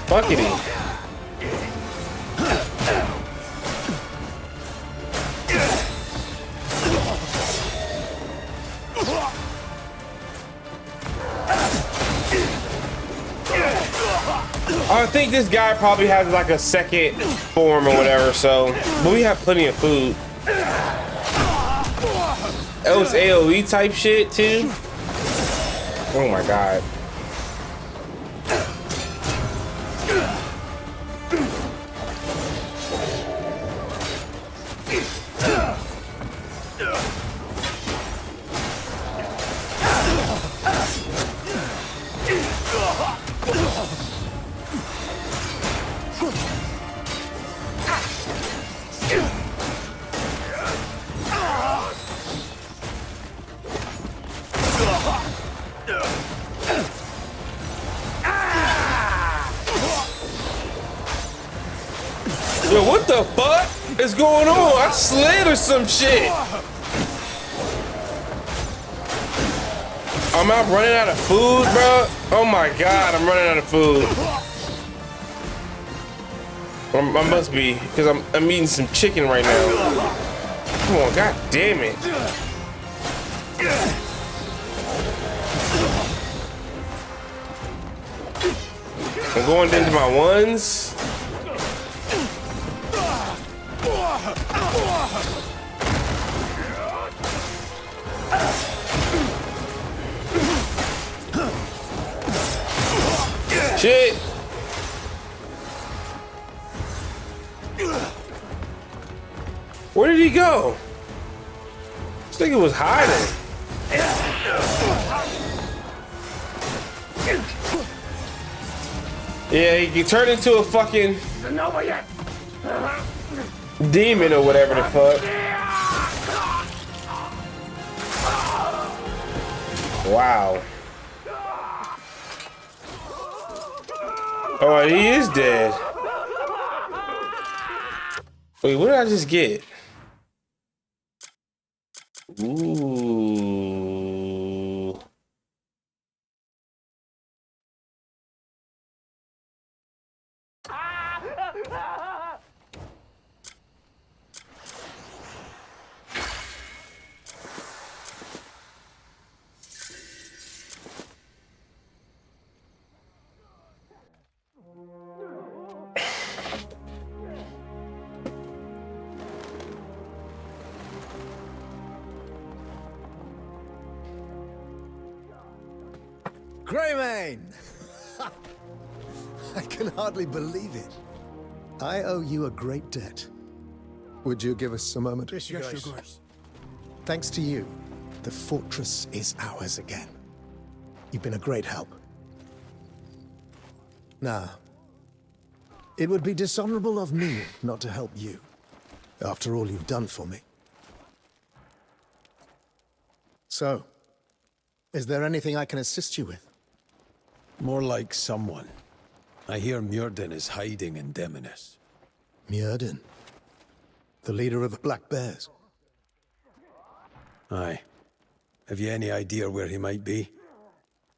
Buckety. I think this guy probably has like a second form or whatever, so but we have plenty of food. Oh, it's AoE type shit too. Oh my god. Yo, what the fuck is going on? I slid or some shit. I'm out running out of food, bro. Oh my god, I'm running out of food. I must be, because I'm eating some chicken right now. Come on, god damn it. I'm going into my ones. Shit. Where did he go? This nigga was hiding. Yeah, he turned into a fucking demon or whatever the fuck. Wow. Oh, he is dead. Wait, what did I just get? Ooh. Greymane! I can hardly believe it. I owe you a great debt. Would you give us a moment? Yes, of course. Thanks to you, the fortress is ours again. You've been a great help. Now, it would be dishonorable of me not to help you, after all you've done for me. So, is there anything I can assist you with? More like someone. I hear Muten is hiding in Demonis. Muten? The leader of the Black Bears? Aye. Have you any idea where he might be?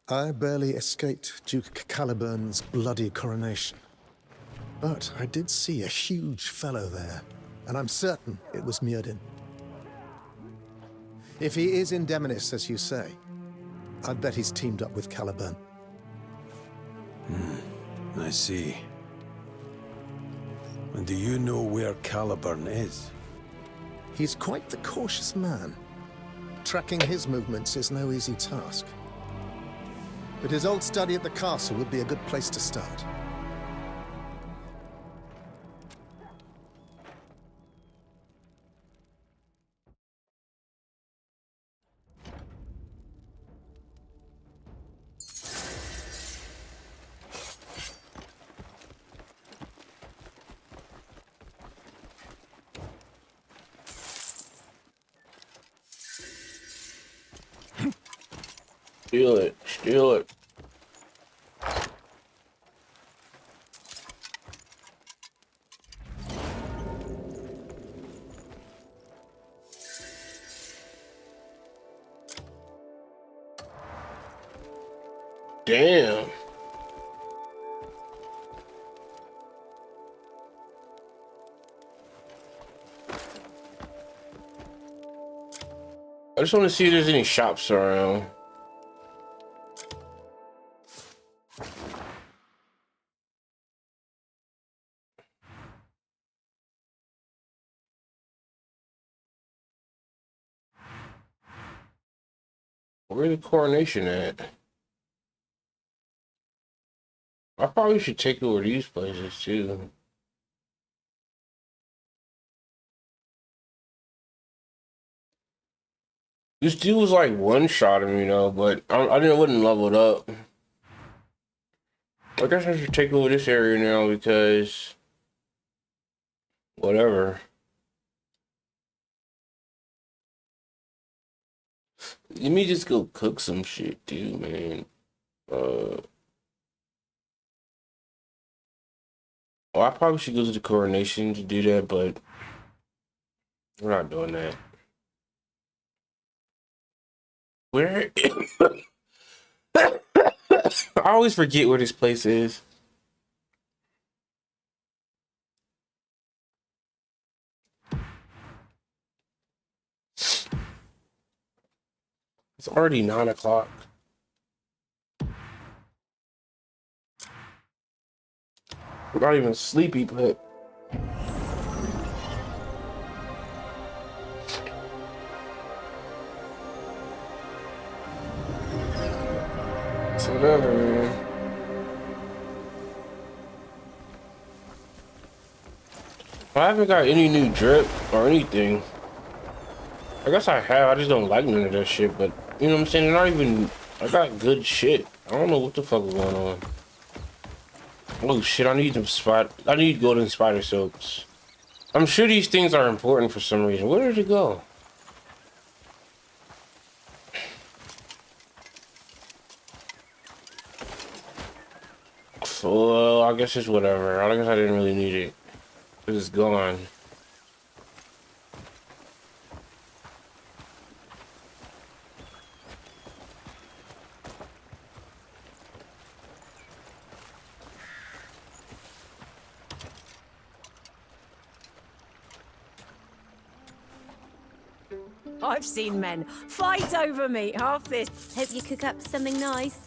I barely escaped Duke Caliburn's bloody coronation. But I did see a huge fellow there, and I'm certain it was Muten. If he is in Demonis, as you say, I'd bet he's teamed up with Caliburn. I see. And do you know where Caliburn is? He's quite the cautious man. Tracking his movements is no easy task. But his old study at the castle would be a good place to start. Steal it. Steal it. Damn. I just want to see if there's any shops around. Where's the coronation at? I probably should take over these places too. This dude was like one-shotting me though, but I wouldn't level it up. I guess I should take over this area now because whatever. Let me just go cook some shit too, man. Well, I probably should go to the coronation to do that, but we're not doing that. Where? I always forget where this place is. It's already 9 o'clock. I'm not even sleepy, but it's whatever, man. I haven't got any new drip or anything. I guess I have. I just don't like none of that shit. But you know what I'm saying? They're not even. I got good shit. I don't know what the fuck is going on. Oh shit! I need I need golden spider silks. I'm sure these things are important for some reason. Where did it go? Well, I guess it's whatever. I guess I didn't really need it. It's gone. I've seen men fight over meat half this. Hope you cook up something nice.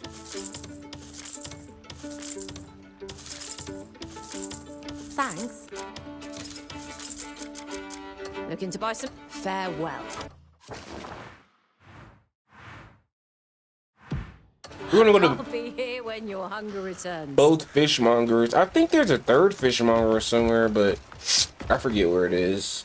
Thanks. Looking to buy some? Farewell. We're gonna go I'll to be here when your hunger returns. both fishmongers. I think there's a third fishmonger somewhere, but I forget where it is.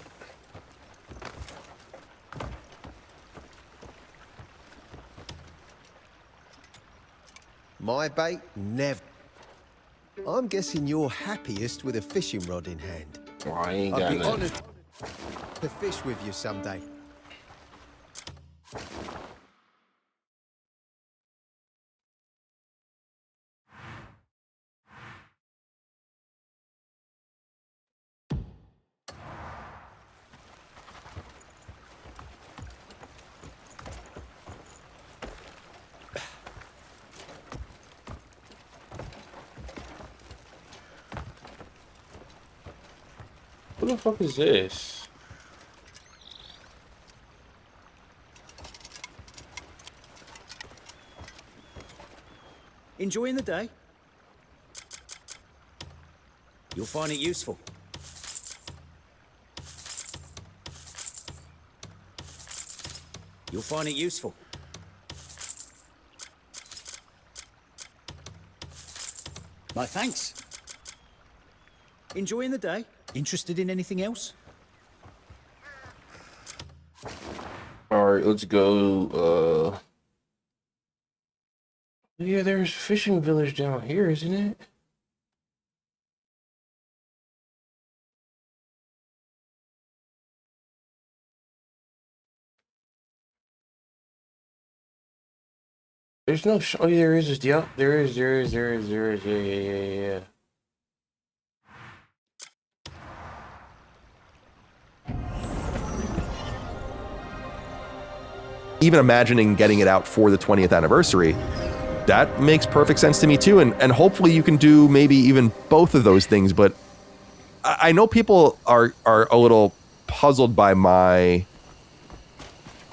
My bait, never. I'm guessing you're happiest with a fishing rod in hand. Oh, I ain't got I'd be nothing. honored to fish with you someday. What the fuck is this? Enjoying the day? You'll find it useful. You'll find it useful. My thanks. Enjoying the day? Interested in anything else? All right, let's go. Yeah, there's a fishing village down here, isn't it? There's no. Oh, yeah, there is. Yep, there is. There is. Yeah. Even imagining getting it out for the 20th anniversary, that makes perfect sense to me too. And hopefully you can do maybe even both of those things. But I know people are a little puzzled by my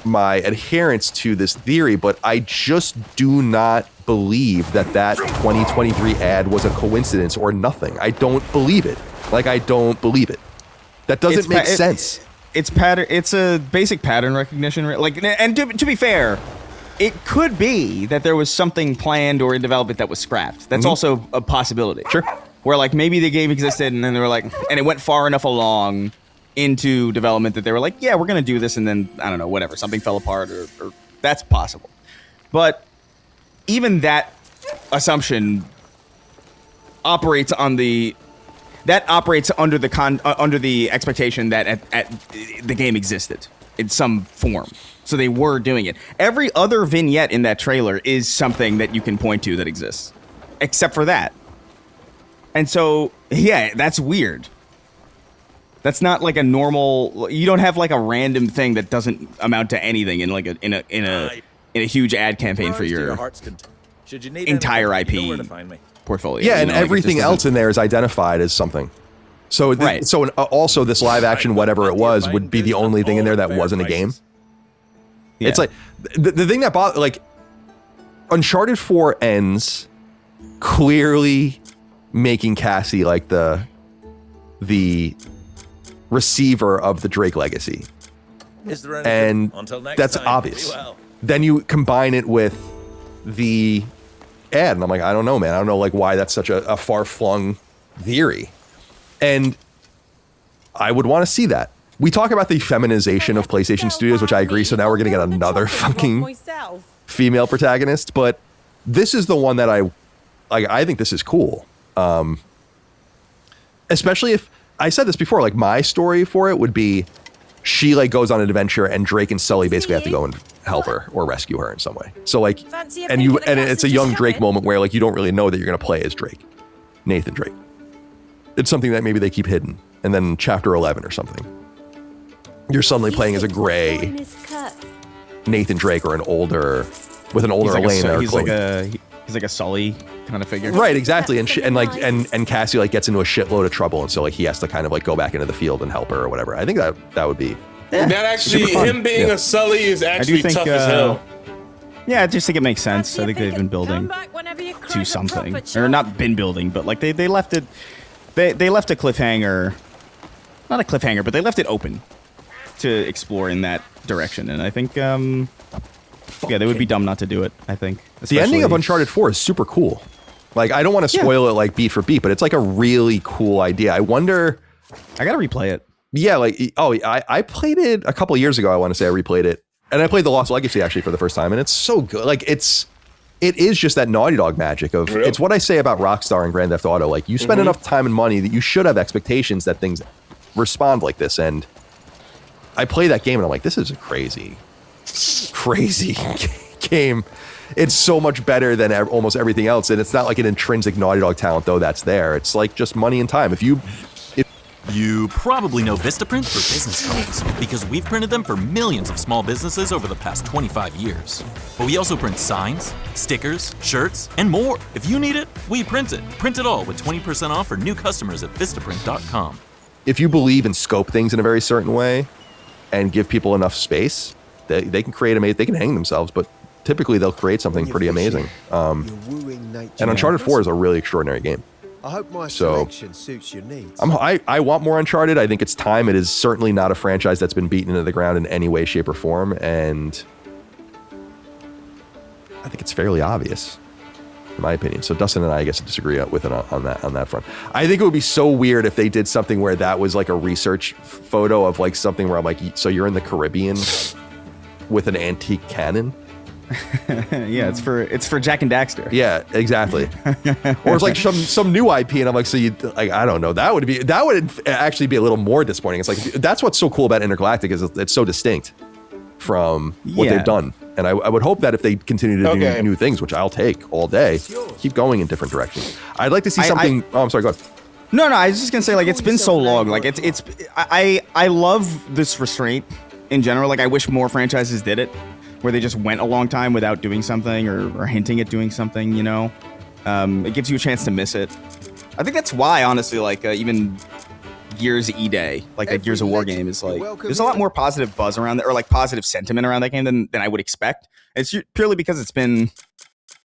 adherence to this theory, but I just do not believe that 2023 ad was a coincidence or nothing. I don't believe it. Like, I don't believe it. That doesn't make sense. It's pattern. It's a basic pattern recognition. Like, and to be fair, it could be that there was something planned or in development that was scrapped. That's also a possibility. Sure. Where like maybe the game existed and then they were like, and it went far enough along into development that they were like, yeah, we're gonna do this, and then I don't know, whatever, something fell apart, or that's possible. But even that assumption operates under the expectation that at the game existed in some form. So they were doing it. Every other vignette in that trailer is something that you can point to that exists, except for that. And so, yeah, that's weird. That's not like a normal. You don't have like a random thing that doesn't amount to anything in like in a huge ad campaign for your entire IP portfolio. Yeah, and everything else in there is identified as something. So, also this live action, whatever it was, would be the only thing in there that wasn't a game. Yeah. It's like the thing that bothers, like, Uncharted 4 ends clearly making Cassie like the receiver of the Drake legacy. Is there and that's time, obvious. Then you combine it with the ad, and I'm like, I don't know, man. I don't know like why that's such a far-flung theory. And I would want to see that. We talk about the feminization of PlayStation Studios, which I agree. So now we're going to get another fucking female protagonist. But this is the one that I think this is cool. Especially if, I said this before, like my story for it would be she like goes on an adventure and Drake and Sully basically have to go and help her or rescue her in some way. So like, and it's a young Drake moment where like you don't really know that you're going to play as Drake, Nathan Drake. It's something that maybe they keep hidden. And then chapter 11 or something, you're suddenly playing as a gray Nathan Drake or an older Elena. He's like a Sully kind of figure. Right, exactly. And Cassie like gets into a shitload of trouble, and so like he has to kind of like go back into the field and help her or whatever. I think that would be that actually him being a Sully is actually tough as hell. Yeah, I just think it makes sense. I think they've been building to something, or not been building, but like they left it. They left a cliffhanger, not a cliffhanger, but they left it open to explore in that direction, and I think Yeah, they would be dumb not to do it, I think. The ending of Uncharted 4 is super cool. Like, I don't want to spoil it like beat for beat, but it's like a really cool idea. I wonder... I gotta replay it. Yeah, like, I played it a couple of years ago, I want to say I replayed it. And I played The Lost Legacy, actually, for the first time, and it's so good. Like, it is just that Naughty Dog magic of... Really? It's what I say about Rockstar and Grand Theft Auto. Like, you spend enough time and money that you should have expectations that things respond like this, and I play that game, and I'm like, this is a crazy game. It's so much better than almost everything else, and it's not like an intrinsic Naughty Dog talent, though that's there. It's like just money and time. You probably know Vistaprint for business cards, because we've printed them for millions of small businesses over the past 25 years. But we also print signs, stickers, shirts, and more. If you need it, we print it. Print it all with 20% off for new customers at Vistaprint.com. If you believe and scope things in a very certain way and give people enough space, they can create they can hang themselves, but typically they'll create something pretty amazing. And Uncharted 4 is a really extraordinary game. I hope my selection suits your needs. I want more Uncharted. I think it's time. It is certainly not a franchise that's been beaten into the ground in any way, shape, or form, and I think it's fairly obvious, in my opinion. So Dustin and I guess, disagree with it on that front. I think it would be so weird if they did something where that was like a research photo of like something where I'm like, so you're in the Caribbean with an antique cannon. Yeah, it's for Jack and Daxter. Yeah, exactly. Or it's like some new IP, and I'm like, so you like, I don't know. That would actually be a little more disappointing. It's like, that's what's so cool about Intergalactic is it's so distinct from what they've done. And I would hope that if they continue to do new things, which I'll take all day, keep going in different directions. I'd like to see something. I'm sorry, go ahead. No, I was just gonna say, like, it's been so long. Like, I love this restraint in general. Like, I wish more franchises did it, where they just went a long time without doing something or hinting at doing something, you know? It gives you a chance to miss it. I think that's why, honestly, like, even Gears E-Day, like that Gears of War game is like, there's a lot more positive buzz around that, or like positive sentiment around that game than I would expect. It's purely because it's been,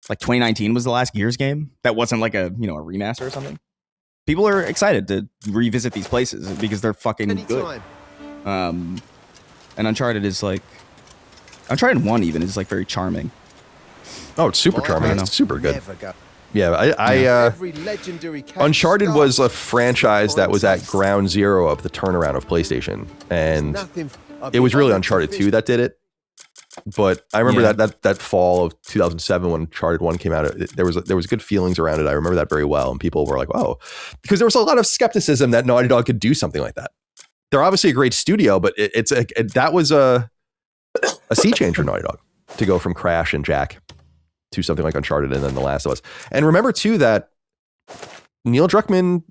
like, 2019 was the last Gears game. That wasn't like a remaster or something. People are excited to revisit these places because they're fucking good. And Uncharted is like, Uncharted 1 even is like very charming. Oh, it's super charming. It's super good. Yeah, Uncharted was a franchise that was at ground zero of the turnaround of PlayStation, and it was really Uncharted 2 that did it. But I remember that fall of 2007 when Uncharted 1 came out, there was good feelings around it. I remember that very well, and people were like, "Oh," because there was a lot of skepticism that Naughty Dog could do something like that. They're obviously a great studio, but that was a sea change for Naughty Dog to go from Crash and Jack to something like Uncharted and then The Last of Us. And remember too that Neil Druckmann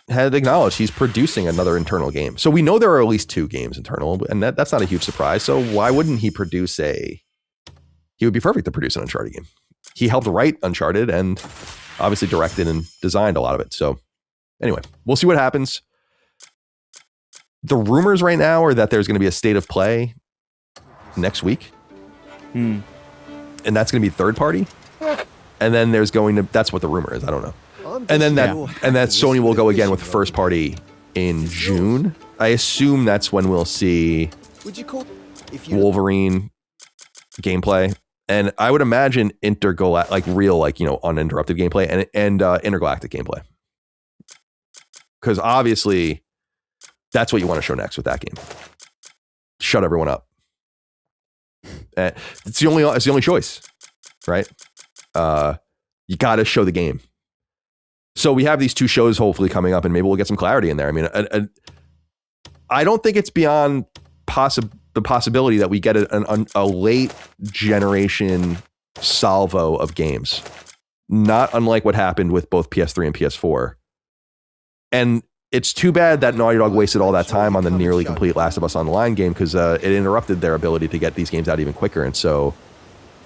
had acknowledged he's producing another internal game. So we know there are at least 2 games internal, and that's not a huge surprise. So why wouldn't he produce he would be perfect to produce an Uncharted game. He helped write Uncharted and obviously directed and designed a lot of it. So anyway, we'll see what happens. The rumors right now are that there's going to be a state of play next week. And that's going to be third party. And then there's that's what the rumor is. I don't know. And then that Sony will go again with first party in June. I assume that's when we'll see Wolverine gameplay. And I would imagine real, uninterrupted gameplay and intergalactic gameplay. Because obviously that's what you want to show next with that game. Shut everyone up. It's the only choice, right? You got to show the game. So we have these 2 shows hopefully coming up, and maybe we'll get some clarity in there. I mean, I don't think it's beyond the possibility that we get a late generation salvo of games, not unlike what happened with both PS3 and PS4. And it's too bad that Naughty Dog wasted all that time on the nearly complete Last of Us Online game, because it interrupted their ability to get these games out even quicker. And so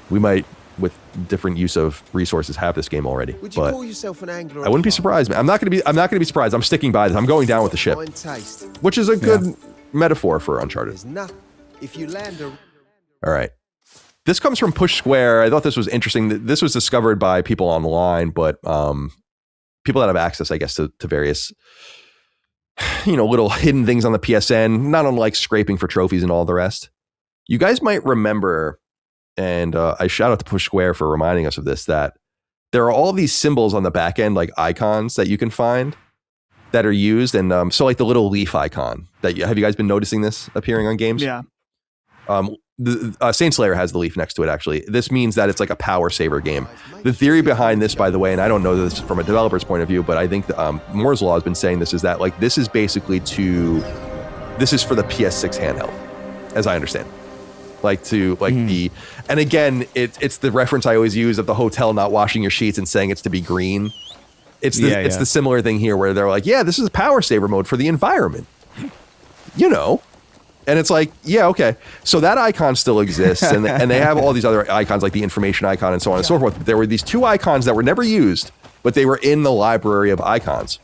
we might, with different use of resources, have this game already. Would you but call yourself an angler? I wouldn't be surprised, man. I'm not going to be surprised. I'm sticking by this. I'm going down with the ship, which is a good metaphor for Uncharted. If you land all right. This comes from Push Square. I thought this was interesting. This was discovered by people online, but people that have access, I guess, to various little hidden things on the PSN, not unlike scraping for trophies and all the rest. You guys might remember and I shout out to Push Square for reminding us of this, that there are all these symbols on the back end, like icons that you can find that are used. And so like the little leaf icon have you guys been noticing this appearing on games? Yeah. The Saint Slayer has the leaf next to it, actually. This means that it's like a power saver game. The theory behind this, by the way, and I don't know this from a developer's point of view, but I think Moore's Law has been saying this, is that like this is basically this is for the PS6 handheld, as I understand. And again, it's the reference I always use of the hotel not washing your sheets and saying it's to be green. It's the similar thing here where they're like, yeah, this is a power saver mode for the environment. You know. And it's like, yeah, okay. So that icon still exists, and they have all these other icons like the information icon and so on and so forth. But there were these two icons that were never used, but they were in the library of icons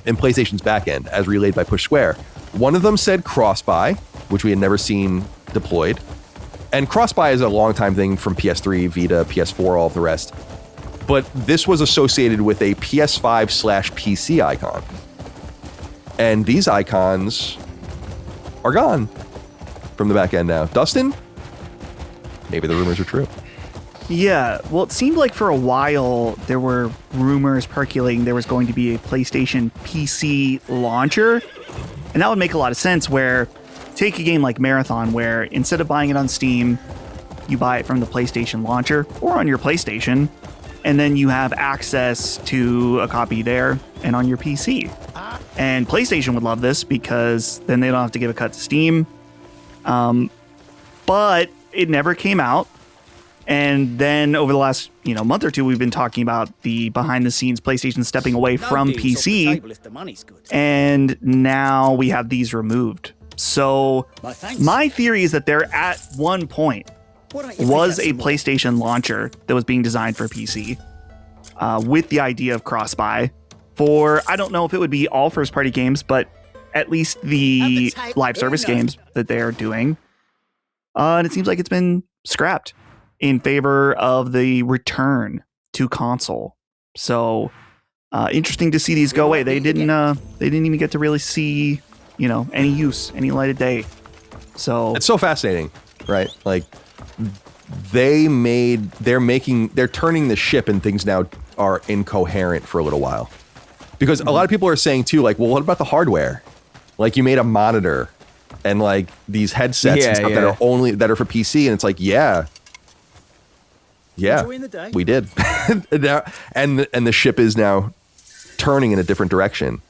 in PlayStation's backend as relayed by Push Square. One of them said cross-buy, which we had never seen deployed. And cross-buy is a long-time thing from PS3, Vita, PS4, all of the rest. But this was associated with a PS5/PC icon. And these icons are gone from the back end now. Dustin? Maybe the rumors are true. Yeah, well, it seemed like for a while there were rumors percolating there was going to be a PlayStation PC launcher. And that would make a lot of sense, where take a game like Marathon, where instead of buying it on Steam, you buy it from the PlayStation launcher or on your PlayStation, and then you have access to a copy there and on your PC. And PlayStation would love this because then they don't have to give a cut to Steam. But it never came out. And then over the last month or two, we've been talking about the behind the scenes PlayStation stepping away from PC. And now we have these removed. So my theory is that there at one point was a PlayStation launcher that was being designed for PC with the idea of cross-buy for, I don't know if it would be all first-party games, but at least the live service games that they're doing. And it seems like it's been scrapped in favor of the return to console. So interesting to see these go away. They didn't even get to really see, any use, any light of day. So it's so fascinating, right? Like they're turning the ship and things now are incoherent for a little while. Because a lot of people are saying too, like, well, what about the hardware? Like you made a monitor and like these headsets and stuff that are for PC, and it's like, yeah, we did. and the ship is now turning in a different direction.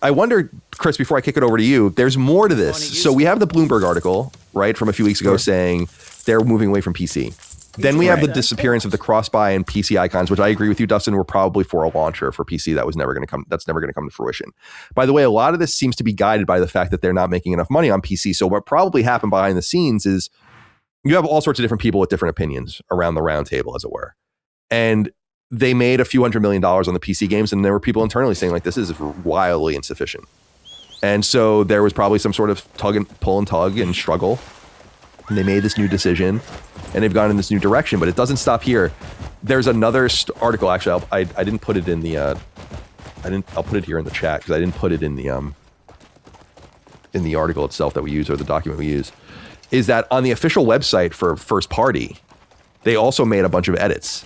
I wonder, Chris, before I kick it over to you, there's more to this. So we have the Bloomberg article, right, from a few weeks ago saying they're moving away from PC. Then we have the disappearance of the cross-buy and PC icons, which I agree with you, Dustin, were probably for a launcher for PC that was never going to come. That's never going to come to fruition. By the way, a lot of this seems to be guided by the fact that they're not making enough money on PC. So what probably happened behind the scenes is you have all sorts of different people with different opinions around the round table, as it were. And they made a few $100 million on the PC games, and there were people internally saying, like, this is wildly insufficient. And so there was probably some sort of pull and tug and struggle. And they made this new decision, and they've gone in this new direction, but it doesn't stop here. There's another article, actually, I didn't put it in the, I'll put it here in the chat, because I didn't put it in the article itself that we use, or the document we use, is that on the official website for First Party, they also made a bunch of edits.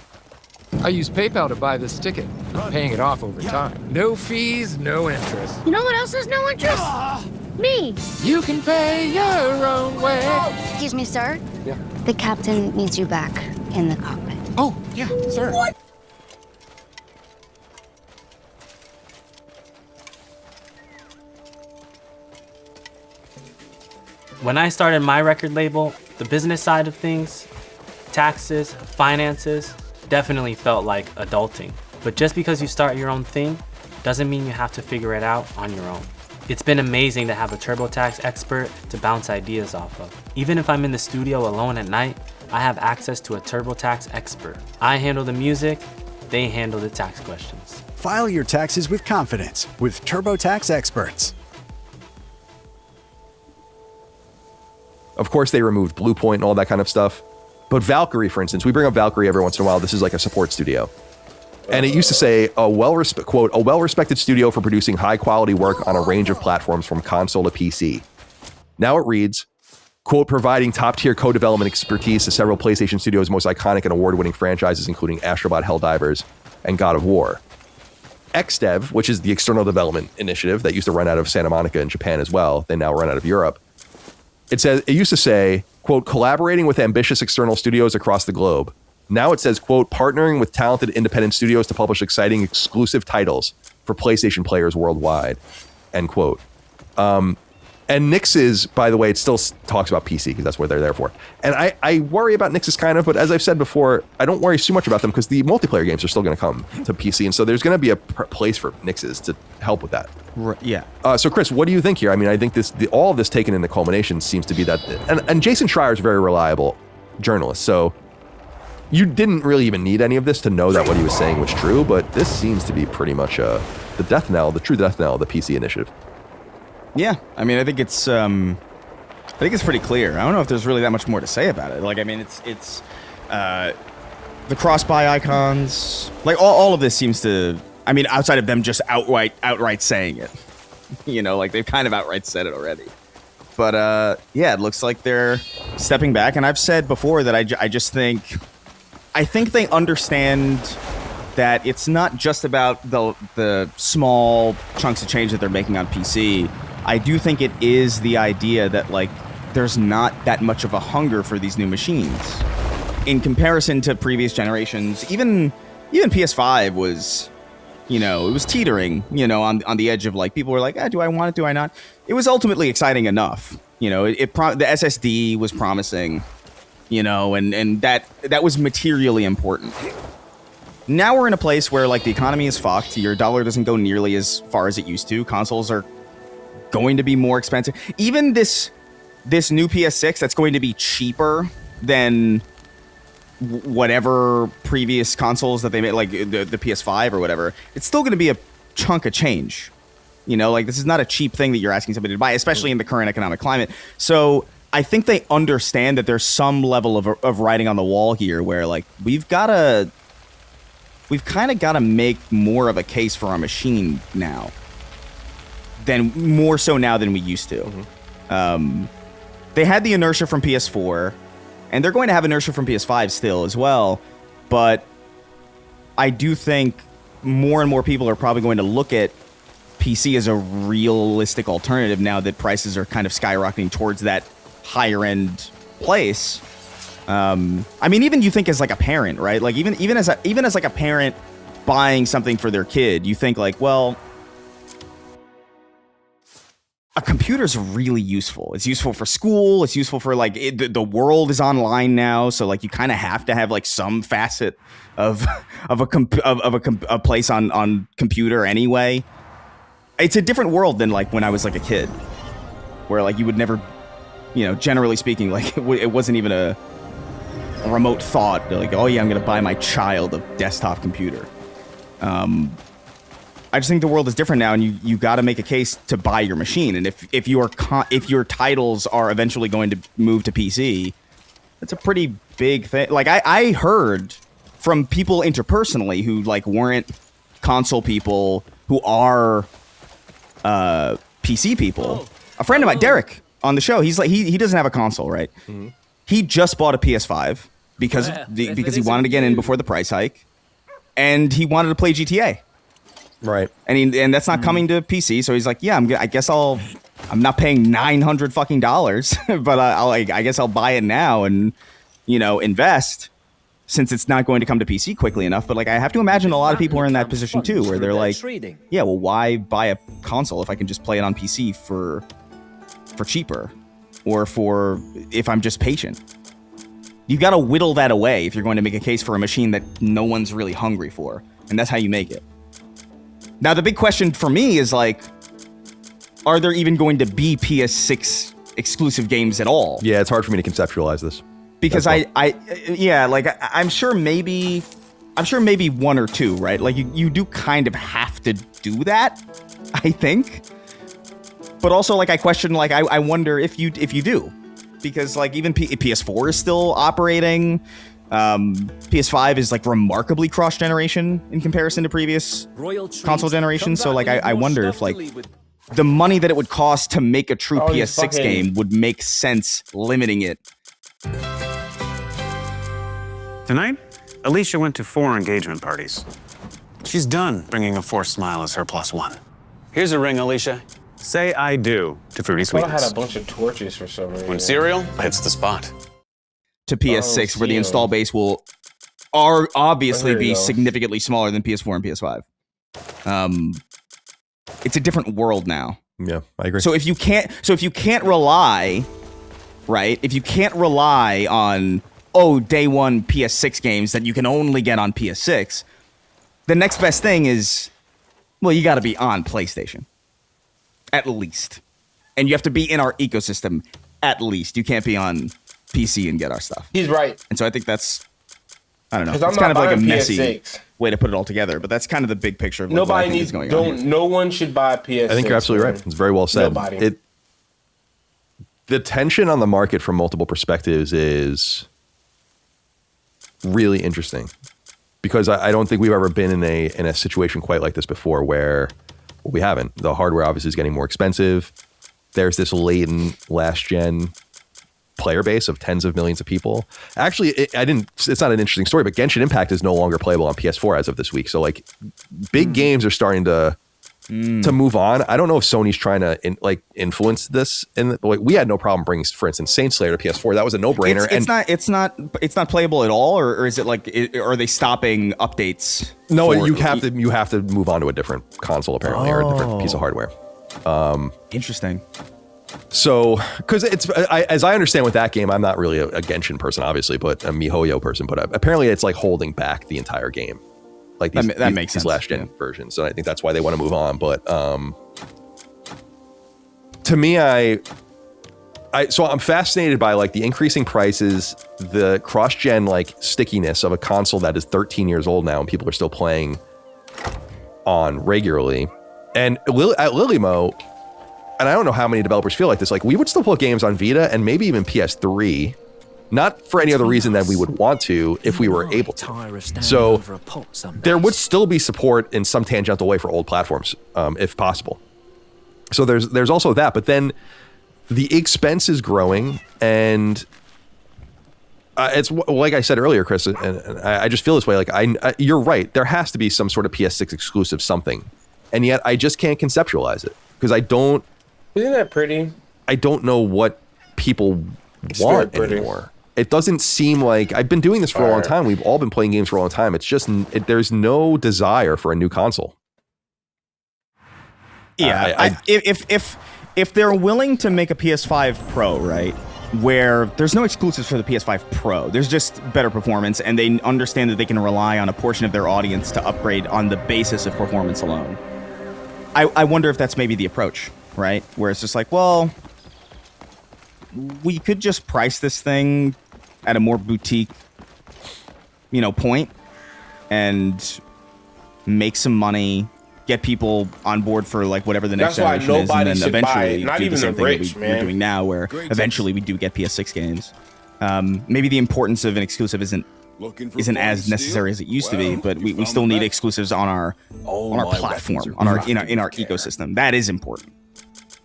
I use PayPal to buy this ticket. I'm paying it off over time. No fees, no interest. You know what else has no interest? Me. You can pay your own way. Excuse me, sir. Yeah. The captain needs you back in the cockpit. Oh, yeah, sir. What? When I started my record label, the business side of things, taxes, finances, definitely felt like adulting. But just because you start your own thing doesn't mean you have to figure it out on your own. It's been amazing to have a TurboTax expert to bounce ideas off of. Even if I'm in the studio alone at night, I have access to a TurboTax expert. I handle the music, they handle the tax questions. File your taxes with confidence with TurboTax experts. Of course, they removed Bluepoint and all that kind of stuff. But Valkyrie, for instance, we bring up Valkyrie every once in a while. This is like a support studio. And it used to say, a well-respected studio for producing high-quality work on a range of platforms from console to PC. Now it reads, quote, providing top-tier co-development expertise to several PlayStation Studios' most iconic and award-winning franchises, including Astrobot Helldivers and God of War. XDev, which is the external development initiative that used to run out of Santa Monica in Japan as well, they now run out of Europe. It used to say, quote, collaborating with ambitious external studios across the globe. Now it says, quote, partnering with talented independent studios to publish exciting exclusive titles for PlayStation players worldwide, end quote. And Nix's, by the way, it still talks about PC because that's what they're there for. And I worry about Nix's kind of, but as I've said before, I don't worry too much about them because the multiplayer games are still going to come to PC. And so there's going to be a place for Nix's to help with that. Yeah. So Chris, what do you think here? I mean, I think all of this taken in the culmination seems to be that, and Jason Schreier is a very reliable journalist. So you didn't really even need any of this to know that what he was saying was true, but this seems to be pretty much the death knell, the true death knell of the PC initiative. Yeah, I mean, I think it's pretty clear. I don't know if there's really that much more to say about it. Like, I mean, it's the cross-buy icons, like all of this seems to, I mean, outside of them just outright saying it, you know, like they've kind of outright said it already. But yeah, it looks like they're stepping back. And I've said before that I think they understand that it's not just about the small chunks of change that they're making on PC. I do think it is the idea that, like, there's not that much of a hunger for these new machines. In comparison to previous generations, even PS5 was, you know, it was teetering, you know, on the edge of, like, people were like, do I want it, do I not? It was ultimately exciting enough. You know, the SSD was promising, you know, and that was materially important. Now we're in a place where, like, the economy is fucked. Your dollar doesn't go nearly as far as it used to. Consoles are going to be more expensive. Even this new PS6 that's going to be cheaper than whatever previous consoles that they made, like the PS5 or whatever, it's still going to be a chunk of change. You know, like, this is not a cheap thing that you're asking somebody to buy, especially in the current economic climate. So I think they understand that there's some level of writing on the wall here where, like, we've kind of got to make more of a case for our machine now. More so now than we used to. Mm-hmm. They had the inertia from PS4, and they're going to have inertia from PS5 still as well, but I do think more and more people are probably going to look at PC as a realistic alternative now that prices are kind of skyrocketing towards that higher end place. I mean, even you think as like a parent, right? Like even as like a parent buying something for their kid, you think like, well, a computer's really useful. It's useful for school. It's useful for, like, the world is online now, so, like, you kind of have to have, like, some facet of a place on computer anyway. It's a different world than, like, when I was, like, a kid, where, like, you would never, you know, generally speaking, like, it wasn't even a remote thought. Like, oh yeah, I'm gonna buy my child a desktop computer. I just think the world is different now, and you got to make a case to buy your machine. And if your titles are eventually going to move to PC, that's a pretty big thing. Like I heard from people interpersonally who, like, weren't console people, who are PC people. A friend of mine, Derek, on the show, he's like he doesn't have a console, right? Mm-hmm. He just bought a PS5 because he wanted to get in before the price hike, and he wanted to play GTA. Right. And that's not coming to PC, so he's like, yeah, I'm not paying $900 fucking dollars, but I guess I'll buy it now and, you know, invest, since it's not going to come to PC quickly enough. But, like, I have to imagine a lot of people are in that position too, where they're like, yeah, well, why buy a console if I can just play it on PC for cheaper, or for if I'm just patient. You got to whittle that away if you're going to make a case for a machine that no one's really hungry for, and that's how you make it. Now, the big question for me is, like, are there even going to be PS6 exclusive games at all? Yeah, it's hard for me to conceptualize this. Because I'm sure maybe one or two, right? Like, you do kind of have to do that, I think. But also, like, I question, like, I wonder if you do. Because, like, even PS4 is still operating. PS5 is, like, remarkably cross-generation in comparison to previous console generations. So, like, I wonder if, like, the money that it would cost to make a true Oh, you PS6 fucking- game would make sense limiting it. Tonight, Alicia went to 4 engagement parties. She's done bringing a forced smile as her +1. Here's a ring, Alicia. Say I do to Fruity I thought I had Sweetness. a bunch of torches for some reason. When cereal hits the spot. To PS6, where the cereal. install base will obviously There you be go. significantly smaller than PS4 and PS5. It's a different world now. Yeah, I agree. So if you can't rely, right? If you can't rely on day one PS6 games that you can only get on PS6, the next best thing is, well, you got to be on PlayStation, at least, and you have to be in our ecosystem, at least. You can't be on PC and get our stuff. He's right. And so I think that's, I don't know, 'Cause it's I'm kind not of like a buying messy PS6. way to put it all together, but that's kind of the big picture of what I Nobody think needs. is going on here. No one should buy a PS6. I think you're absolutely right. It's very well said. Nobody. The tension on the market from multiple perspectives is really interesting, because I don't think we've ever been in a situation quite like this before, where we haven't. The hardware obviously is getting more expensive. There's this latent last gen player base of tens of millions of people. Actually, it's not an interesting story, but Genshin Impact is no longer playable on PS4 as of this week. So like big games are starting to move on. I don't know if Sony's trying to influence this. And like, we had no problem bringing, for instance, Saint Slayer to PS4. That was a no-brainer. It's not playable at all, or is it like, are they stopping updates? No, you have to move on to a different console apparently, or a different piece of hardware. Interesting. So, because as I understand with that game, I'm not really a Genshin person, obviously, but a MiHoYo person. But apparently, it's like holding back the entire game, like these, that makes these sense. last gen versions. So I think that's why they want to move on. But to me, so I'm fascinated by like the increasing prices, the cross-gen like stickiness of a console that is 13 years old now and people are still playing on regularly. And at Lilymo, and I don't know how many developers feel like this, like we would still put games on Vita and maybe even PS3, not for any other reason than we would want to if we were able to. So there would still be support in some tangential way for old platforms, if possible. So there's also that, but then the expense is growing, and it's like I said earlier, Chris, and I just feel this way. Like you're right. There has to be some sort of PS6 exclusive something, and yet I just can't conceptualize it because I don't. Isn't that pretty? I don't know what people want anymore. It doesn't seem like I've been doing this for a long time. We've all been playing games for a long time. It's just there's no desire for a new console. Yeah, if they're willing to make a PS5 Pro, right, where there's no exclusives for the PS5 Pro, there's just better performance, and they understand that they can rely on a portion of their audience to upgrade on the basis of performance alone. I wonder if that's maybe the approach, right? Where it's just like, well, we could just price this thing at a more boutique, point, and make some money, get people on board for like whatever the next generation is, and then eventually do the same thing that we're doing now, where eventually we do get PS6 games. Maybe the importance of an exclusive isn't as necessary as it used to be, but we still need exclusives on our platform, on our in our ecosystem. That is important.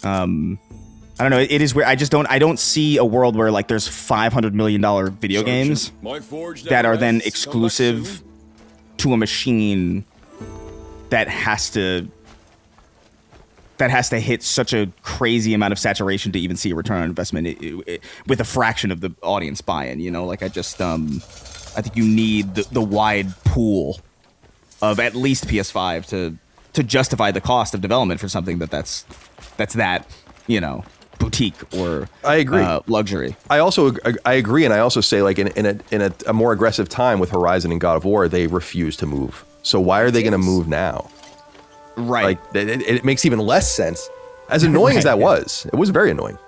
I don't know. It is where I don't see a world where like there's $500 million video games that are then exclusive to a machine that has to hit such a crazy amount of saturation to even see a return on investment with a fraction of the audience buy-in. Like I think you need the wide pool of at least PS5 to justify the cost of development for something that's boutique or I agree luxury. I agree, and I also say like in a more aggressive time with Horizon and God of War, they refuse to move. So why are they going to move now? Right. Like it makes even less sense. As annoying as that was, it was very annoying.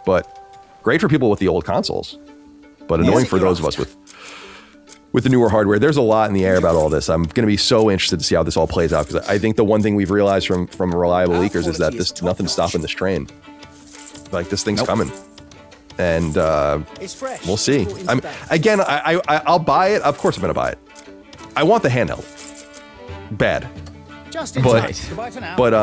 But great for people with the old consoles, but annoying for those of us with the newer hardware. There's a lot in the air about all this. I'm going to be so interested to see how this all plays out, because I think the one thing we've realized from reliable leakers is that nothing's stopping this train. Like this thing's coming, and we'll see. I'll buy it. Of course, I'm going to buy it. I want the handheld. Bad. Just in time. Goodbye for now. But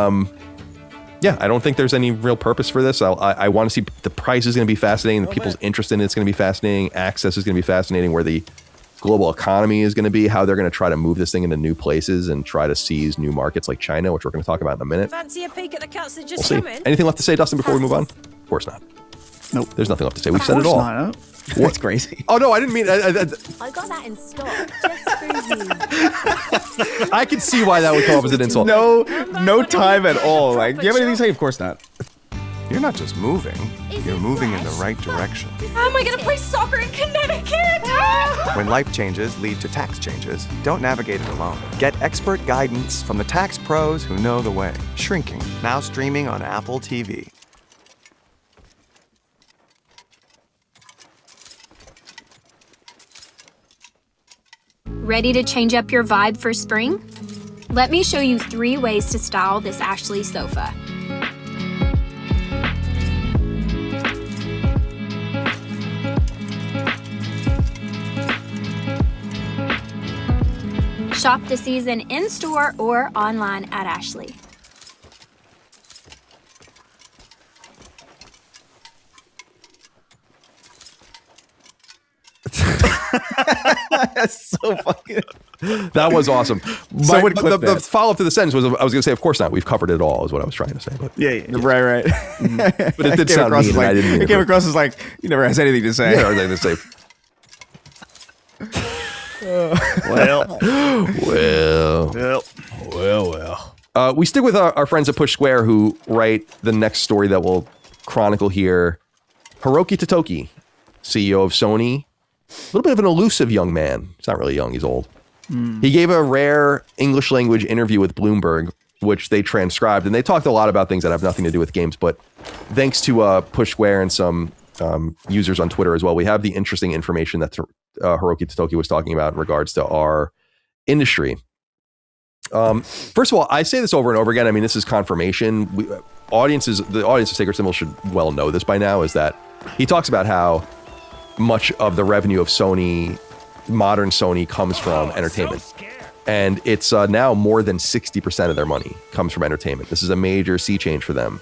yeah, I don't think there's any real purpose for this. I want to see the price is going to be fascinating. The people's interest in it's going to be fascinating. Access is going to be fascinating. Where the global economy is going to be, how they're going to try to move this thing into new places and try to seize new markets like China, which we're going to talk about in a minute. Fancy a peek at the cats that We'll just see. come in? Anything left to say, Dustin, before we move on? Of course not. Nope. There's nothing left to say. We've said it all. Not, That's crazy. Oh, no, I didn't mean... I got that in stock just for you. I can see why that would come up as an insult. No time at all. Like, do you have anything to say? Of course not. You're not just moving. You're moving in the right direction. How am I going to play soccer in Connecticut? When life changes lead to tax changes, don't navigate it alone. Get expert guidance from the tax pros who know the way. Shrinking, now streaming on Apple TV. Ready to change up your vibe for spring? Let me show you 3 ways to style this Ashley sofa. Shop the season in-store or online at Ashley. That's so fucking... That was awesome. Someone clip the that. follow-up to the sentence was, I was going to say, of course not. We've covered it all, is what I was trying to say. But Yeah. Right. But it did sound mean, and I didn't mean it it. came across as like, he never has anything to say. Yeah, anything to say. Well. We stick with our friends at Push Square, who write the next story that we'll chronicle here. Hiroki Totoki, CEO of Sony, a little bit of an elusive young man. He's not really young, he's old. He gave a rare English language interview with Bloomberg, which they transcribed, and they talked a lot about things that have nothing to do with games, but thanks to Push Square and some users on Twitter as well, we have the interesting information that Hiroki Totoki was talking about in regards to our industry. First of all, I say this over and over again. I mean, this is confirmation. The audience of Sacred Symbol should well know this by now, is that he talks about how much of the revenue of Sony, modern Sony, comes from entertainment. And it's now more than 60% of their money comes from entertainment. This is a major sea change for them.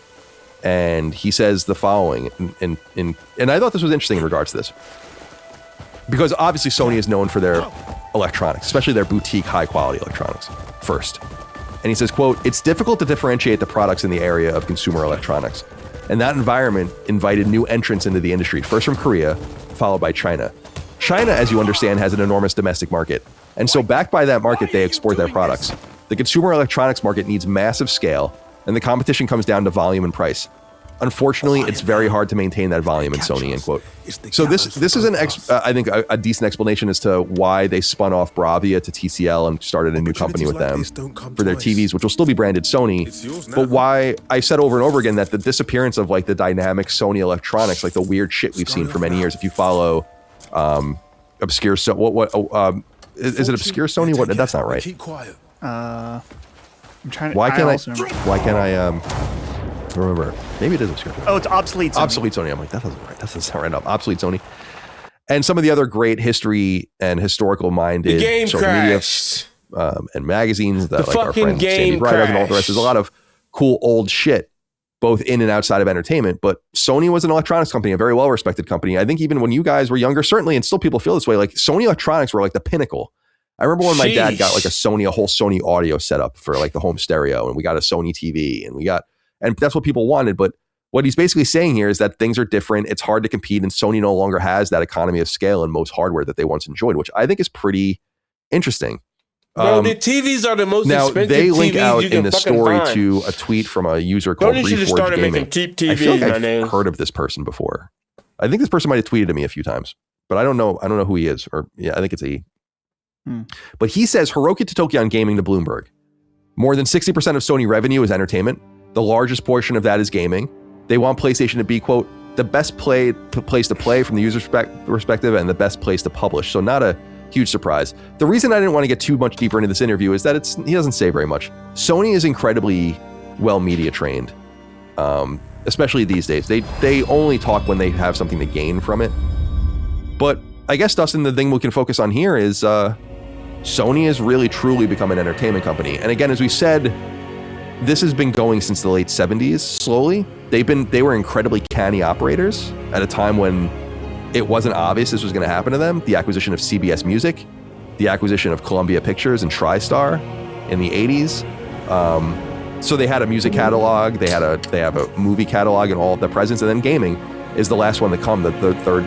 And he says the following, and I thought this was interesting in regards to this. Because obviously Sony is known for their electronics, especially their boutique high-quality electronics, first. And he says, quote, "It's difficult to differentiate the products in the area of consumer electronics. And that environment invited new entrants into the industry, first from Korea, followed by China. China, as you understand, has an enormous domestic market. And so backed by that market, they export their products. The consumer electronics market needs massive scale, and the competition comes down to volume and price. Unfortunately, it's very hard to maintain that volume in Sony," end quote. So this is I think a decent explanation as to why they spun off Bravia to TCL and started a new company with them for their TVs, which will still be branded Sony. But why I said over and over again that the disappearance of like the dynamic Sony electronics, like the weird shit we've seen for many years. If you follow obscure, is it obscure Sony? What? That's not right. Keep quiet. I'm trying to. Why can't I remember? Maybe it is obscure. Oh, it's obsolete Sony. Obsolete Sony. I'm like, that doesn't right. That doesn't sound right up. Obsolete Sony. And some of the other great history and historical minded The game social media crashed. And magazines that The like our fucking friend Sandy game Bright and all the rest. crashed. There's a lot of cool old shit, both in and outside of entertainment. But Sony was an electronics company, a very well respected company. I think even when you guys were younger, certainly, and still people feel this way, like Sony electronics were like the pinnacle. I remember when my dad got like a whole Sony audio setup for like the home stereo, and we got a Sony TV, and that's what people wanted. But what he's basically saying here is that things are different. It's hard to compete, and Sony no longer has that economy of scale in most hardware that they once enjoyed, which I think is pretty interesting. Bro, the TVs are the most Now, expensive they link TVs out you can in the fucking story find. to a tweet from a user called Sony should have Reforged started Gaming. making cheap I feel TVs, like my I've name. heard of this person before. I think this person might have tweeted at me a few times, but I don't know who he is. Or yeah, I think it's a he. But he says Hiroki Totoki on Gaming to Bloomberg. More than 60% of Sony revenue is entertainment. The largest portion of that is gaming. They want PlayStation to be, quote, the best place to play from the user's perspective and the best place to publish. So not a huge surprise. The reason I didn't want to get too much deeper into this interview is that he doesn't say very much. Sony is incredibly well media trained, especially these days. They only talk when they have something to gain from it. But I guess, Dustin, the thing we can focus on here is Sony has really truly become an entertainment company. And again, as we said, this has been going since the late 70s. Slowly, they were incredibly canny operators at a time when it wasn't obvious this was going to happen to them. The acquisition of CBS Music, the acquisition of Columbia Pictures and TriStar in the 80s. So they had a music catalog, they have a movie catalog and all of their presence, and then gaming is the last one to come, the third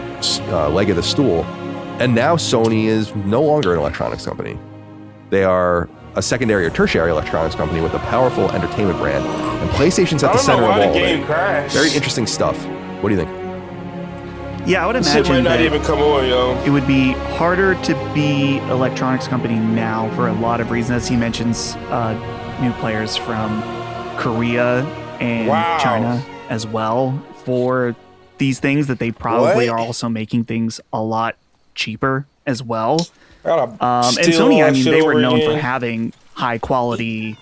leg of the stool. And now Sony is no longer an electronics company. They are a secondary or tertiary electronics company with a powerful entertainment brand. And PlayStation's at the center of all of it. Very interesting stuff. What do you think? Yeah, I would This imagine shit might not that even come on, yo. it would be harder to be electronics company now for a lot of reasons. As he mentions, new players from Korea and China as well for these things that they probably are also making things a lot cheaper as well. And Sony, I mean, they were known for having high quality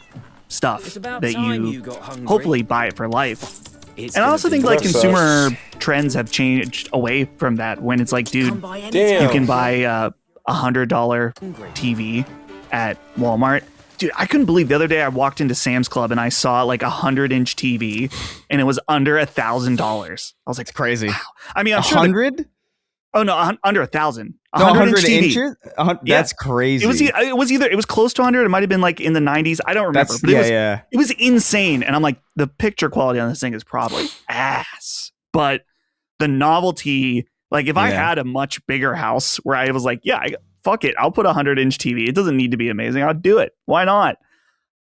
stuff that you hopefully buy it for life. And I also think like consumer trends have changed away from that when it's like, dude, you can buy a $100 TV at Walmart. Dude, I couldn't believe the other day I walked into Sam's Club and I saw like a 100-inch TV and it was under $1,000. I was like, crazy. Wow. I mean, I'm sure 100? Oh no, under 1,000. No, 100 TV. inches? That's crazy. It was close to 100. It might have been like in the 90s. I don't remember. But it was insane. And I'm like, the picture quality on this thing is probably ass. But the novelty, like if I had a much bigger house where I was like, fuck it, I'll put a 100-inch TV. It doesn't need to be amazing. I'll do it. Why not?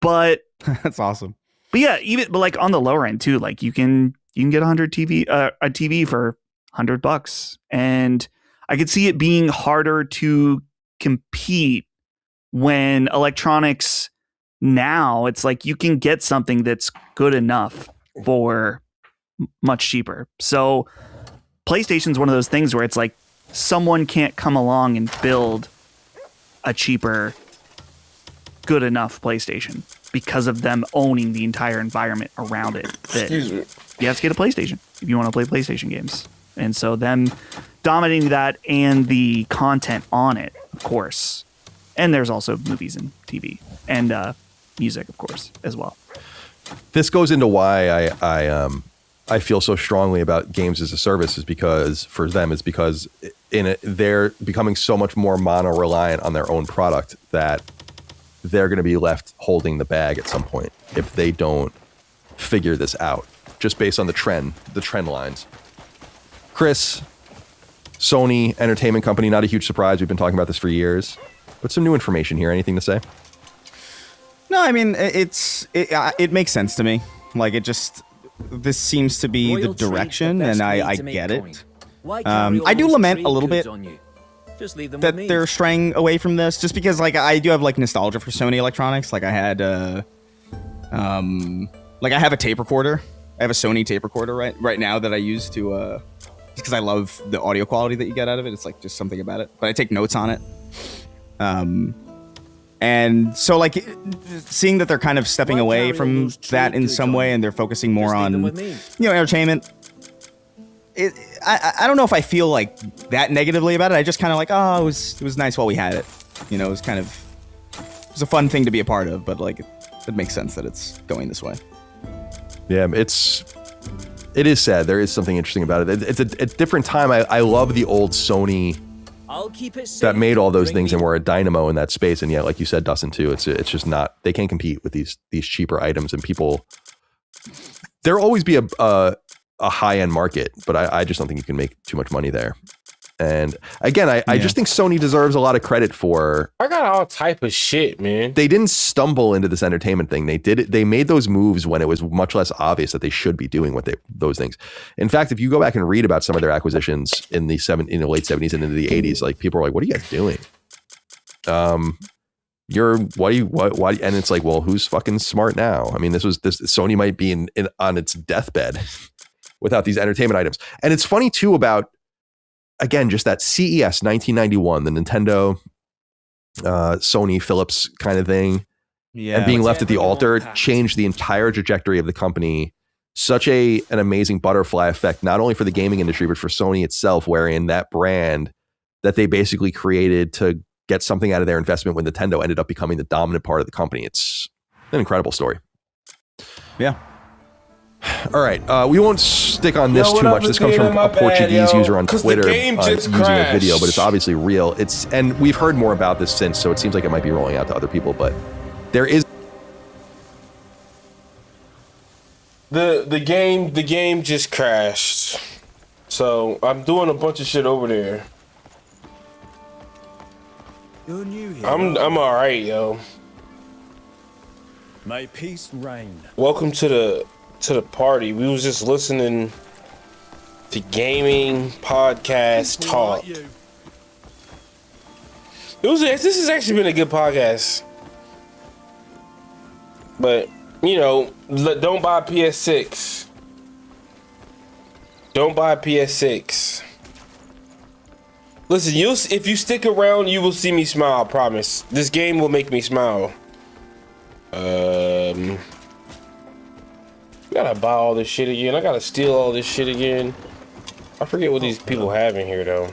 But that's awesome. But yeah, but like on the lower end too, like you can get a TV for $100, and I could see it being harder to compete when electronics now it's like you can get something that's good enough for much cheaper. So PlayStation's one of those things where it's like someone can't come along and build a cheaper, good enough PlayStation because of them owning the entire environment around it. That you have to get a PlayStation if you want to play PlayStation games. And so them dominating that and the content on it, of course. And there's also movies and TV and music, of course, as well. This goes into why I feel so strongly about games as a service is because they're becoming so much more mono-reliant on their own product that they're going to be left holding the bag at some point if they don't figure this out, just based on the trend lines. Chris, Sony Entertainment Company, not a huge surprise. We've been talking about this for years. But some new information here. Anything to say? No, I mean, it makes sense to me. Like, this seems to be the direction, and I get it. I do lament a little bit that they're straying away from this, just because, like, I do have, like, nostalgia for Sony Electronics. Like, I had, I have a tape recorder. I have a Sony tape recorder right now that I use to, because I love the audio quality that you get out of it. It's like just something about it. But I take notes on it. And so like seeing that they're kind of stepping away from that in some way and they're focusing more on, entertainment. I don't know if I feel like that negatively about it. I just kind of like, it was nice while we had it. It was it was a fun thing to be a part of, but like it makes sense that it's going this way. Yeah, it is sad. There is something interesting about it. It's a different time. I love the old Sony that made all those things and were a dynamo in that space. And yeah, like you said, Dustin, too, it's just not, they can't compete with these cheaper items, and people, there'll always be a high-end market, but I just don't think you can make too much money there. And again, I just think Sony deserves a lot of credit for. I got all type of shit, man. They didn't stumble into this entertainment thing. They did it. They made those moves when it was much less obvious that they should be doing those things. In fact, if you go back and read about some of their acquisitions in the late 70s and into the 80s, like people are like, "What are you guys doing?" Why? And it's like, well, who's fucking smart now? I mean, this Sony might be on its deathbed without these entertainment items. And it's funny too about. Again, just that CES 1991, the Nintendo, Sony, Philips kind of thing, and being left at the altar changed the entire trajectory of the company. Such an amazing butterfly effect, not only for the gaming industry, but for Sony itself, wherein that brand that they basically created to get something out of their investment when Nintendo ended up becoming the dominant part of the company. It's an incredible story. Yeah. All right, we won't stick on this Yo, what too up, much. This comes Vegeta? from My a bad, Portuguese yo. user on 'Cause the Twitter game just using a video, but it's crashed. obviously real. And we've heard more about this since, so it seems like it might be rolling out to other people. But there is the game just crashed. So I'm doing a bunch of shit over there. You're new here. I'm all right, yo. May peace reign. Welcome to the party. We was just listening to gaming podcast talk. This has actually been a good podcast. But you know, don't buy PS6. Don't buy PS6. Listen, if you stick around, you will see me smile. I promise. This game will make me smile. Gotta buy all this shit again. I gotta steal all this shit again. I forget what these people have in here though.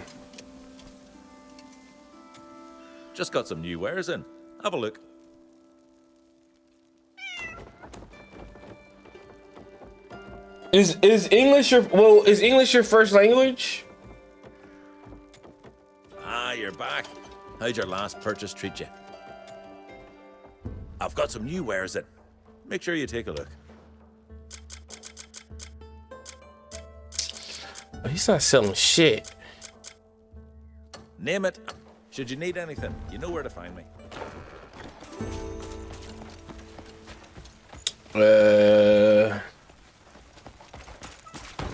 Just got some new wares in. Have a look. Is English your first language? Ah, you're back. How'd your last purchase treat you? I've got some new wares in. Make sure you take a look. He's not selling shit. Name it. Should you need anything, you know where to find me.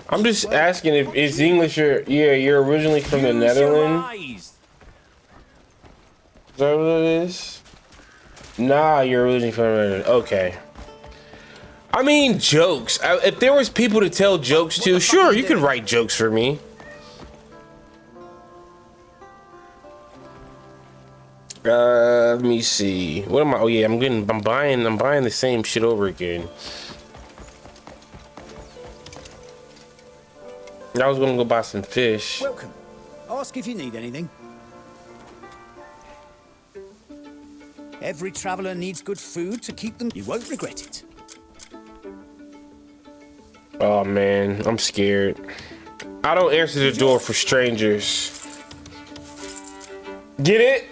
I'm just asking if is English you're originally from the Netherlands? Is that what it is? Nah, you're originally from the Netherlands. Okay. I mean, jokes. If there was people to tell jokes to, sure, you could write jokes for me. Let me see. What am I? Oh yeah, I'm buying the same shit over again. I was gonna go buy some fish. Welcome. Ask if you need anything. Every traveler needs good food to keep them. You won't regret it. Oh man, I'm scared. I don't answer the door for strangers. Get it?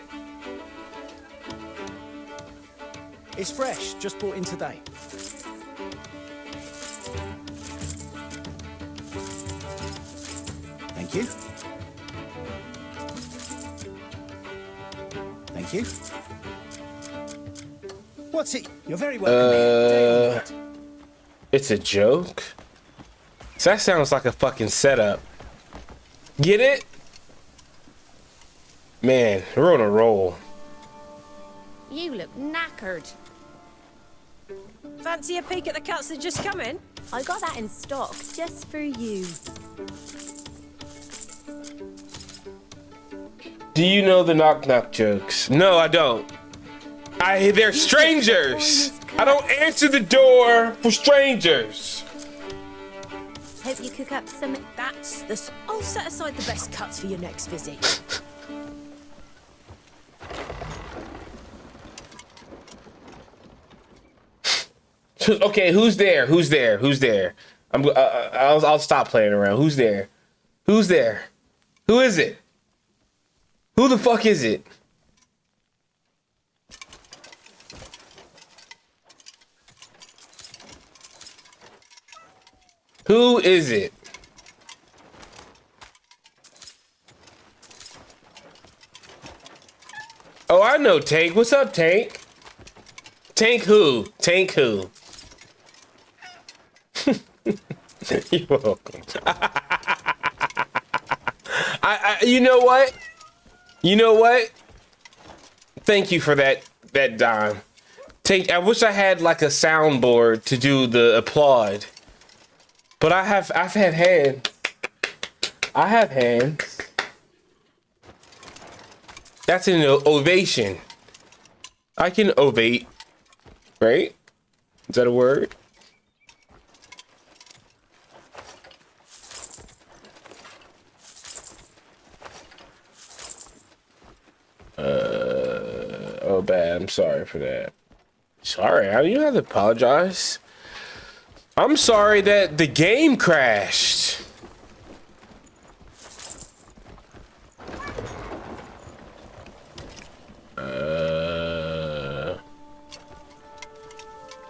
It's fresh, just brought in today. Thank you. Thank you. What's it? You're very welcome. It's a joke? So that sounds like a fucking setup. Get it? Man, we're on a roll. You look knackered. Fancy a peek at the cuts that just come in? I got that in stock just for you. Do you know the knock knock jokes? No, I don't. They're strangers. I don't answer the door for strangers. Hope you cook up some. That's the. I'll set aside the best cuts for your next visit. Okay, who's there? Who's there? Who's there? I'll stop playing around. Who's there? Who's there? Who is it? Who the fuck is it? Who is it? Oh, I know Tank. What's up, Tank? Tank who? Tank who? You're welcome. You know what? You know what? Thank you for that dime. Tank, I wish I had like a soundboard to do the applaud. But I've had hands. I have hands. That's an ovation. I can ovate. Right? Is that a word? Oh bad, I'm sorry for that. Sorry, you don't have to apologize. I'm sorry that the game crashed.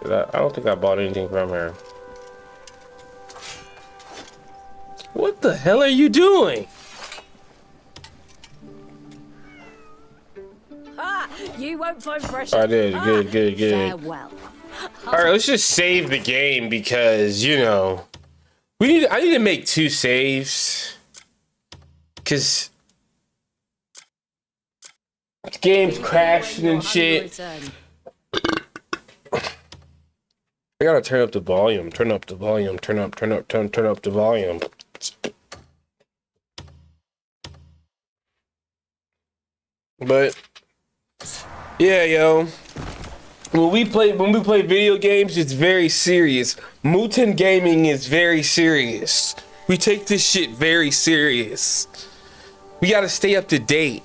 I don't think I bought anything from her. What the hell are you doing? Ha! You won't find fresh. I did. Good. Farewell. All right, let's just save the game because, you know, I need to make 2 saves because the game's crashing and shit. I gotta turn up the volume. Turn up the volume. Turn up the volume. But yeah, yo. When we play video games, it's very serious. Muten gaming is very serious. We take this shit very serious. We gotta stay up to date.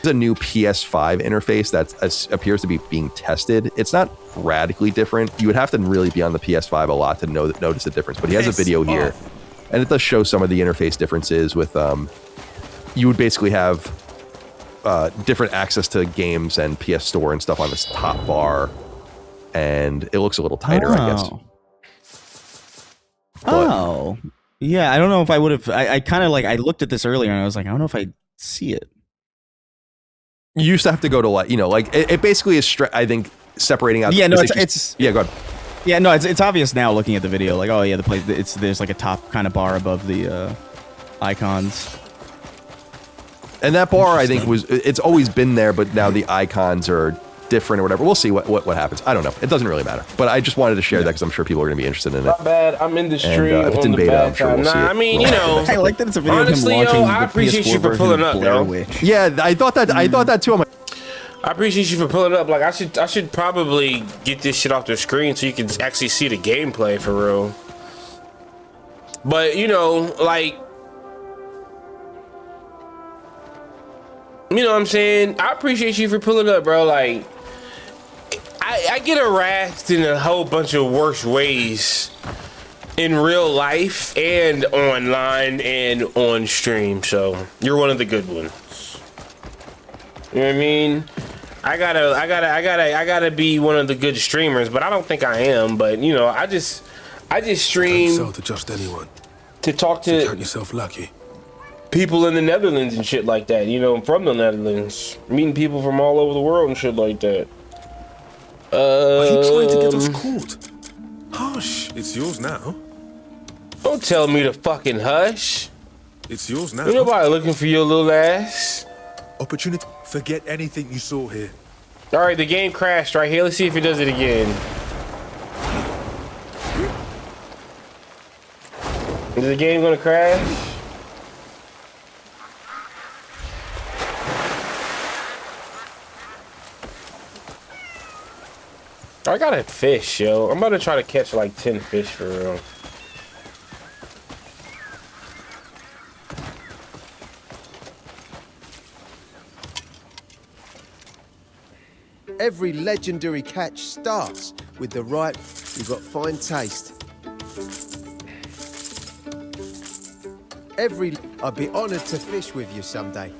There's a new PS5 interface that appears to be being tested. It's not radically different. You would have to really be on the PS5 a lot to notice the difference. But he has a video here, and it does show some of the interface differences. With you would basically have different access to games and PS Store and stuff on this top bar, and it looks a little tighter, I guess. Oh, yeah. I don't know if I would have. I kind of like. I looked at this earlier and I was like, I don't know if I see it. You used to have to go to it basically is I think separating out. Yeah, no, it's yeah. Go ahead. Yeah, no, it's obvious now looking at the video. Like, oh yeah, there's like a top kind of bar above the icons. And that bar, I think, it's always been there, but now the icons are different or whatever. We'll see what happens. I don't know. It doesn't really matter. But I just wanted to share that because I'm sure people are going to be interested in it. Not bad. I'm in the stream. And, if it's in beta, I'm sure we'll see it. I mean, you know. I like that it's a video honestly, of him launching I appreciate you for pulling up, yo. Yeah, I thought that too. I'm like, I appreciate you for pulling up. Like, I should probably get this shit off the screen so you can actually see the gameplay for real. But you know, like, you know what I'm saying? I appreciate you for pulling up, bro. Like, I get harassed in a whole bunch of worse ways in real life and online and on stream. So you're one of the good ones. You know what I mean? I gotta be one of the good streamers, but I don't think I am. But you know, I just stream Don't sell to just anyone. to talk to Count yourself lucky. people in the Netherlands and shit like that. You know, I'm from the Netherlands, meeting people from all over the world and shit like that. Are you trying to get us caught? Hush! It's yours now. Don't tell me to fucking hush. It's yours now. Ain't nobody looking for your little ass. Opportunity. Forget anything you saw here. All right, the game crashed right here. Let's see if it does it again. Is the game gonna crash? I got a fish, yo. I'm about to try to catch like 10 fish for real. Every legendary catch starts with the right. You've got fine taste. I'd be honoured to fish with you someday.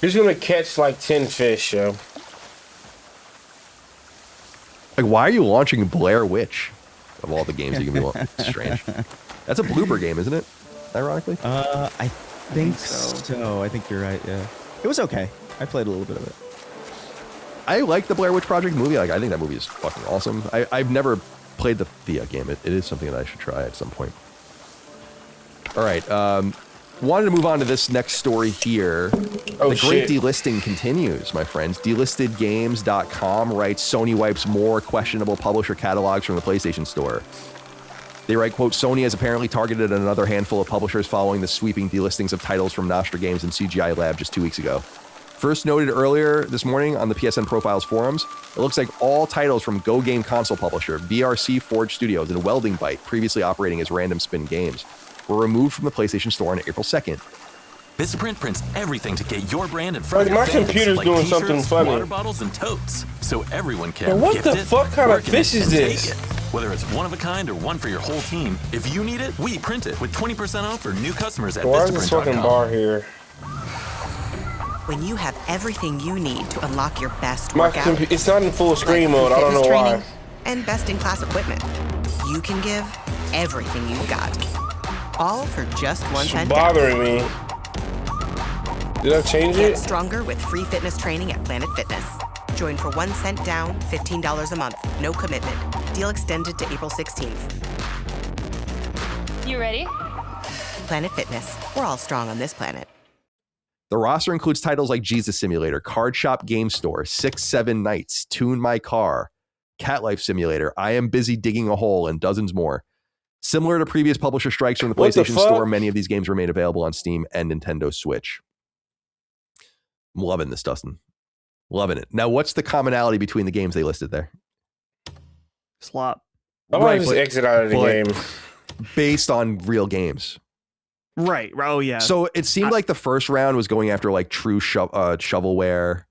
He's gonna catch like 10 fish, yo. like, why are you launching Blair Witch of all the games you can be launching? Strange. That's a blooper game, isn't it? Ironically. I think so. I think you're right. Yeah. It was okay. I played a little bit of it. I like the Blair Witch Project movie. Like, I think that movie is fucking awesome. I've never played the game. It is something that I should try at some point. All right. Wanted to move on to this next story here. The great delisting continues, my friends. Delistedgames.com writes, Sony wipes more questionable publisher catalogs from the PlayStation Store. They write, quote, Sony has apparently targeted another handful of publishers following the sweeping delistings of titles from Nostra Games and CGI Lab just 2 weeks ago. First noted earlier this morning on the PSN Profiles forums, it looks like all titles from Go Game console publisher VRC Forge Studios and Welding Byte, previously operating as Random Spin Games, were removed from the PlayStation Store on April 2nd. Vistaprint prints everything to get your brand in front Like, of your my fans, computer's like doing t-shirts, something funny. water bottles, and totes, so everyone can But what gift the it, fuck kind of work in it, fish is and this? take it. Whether it's one of a kind or one for your whole team, if you need it, we print it with 20% off for new customers at Why is this fucking Vistaprint.com. bar here? When you have everything you need to unlock your best My workout, it's not in full screen mode. I don't know fitness why. training, and best-in-class equipment, you can give everything you've got, all for just $1 It's down. bothering me. Did I change Get it? stronger with free fitness training at Planet Fitness. Join for $1 down, $15 a month, no commitment. Deal extended to April 16th. You ready? Planet Fitness. We're all strong on this planet. The roster includes titles like Jesus Simulator, Card Shop Game Store, 6-7 Nights, Tune My Car, Cat Life Simulator, I Am Busy Digging a Hole, and dozens more. Similar to previous publisher strikes from the What the PlayStation fuck? Store, many of these games remain available on Steam and Nintendo Switch. I'm loving this, Dustin. Loving it. Now, what's the commonality between the games they listed there? Slop. I might just exit out of the game. Based on real games. Right. Oh, yeah. So it seemed like the first round was going after like true shovelware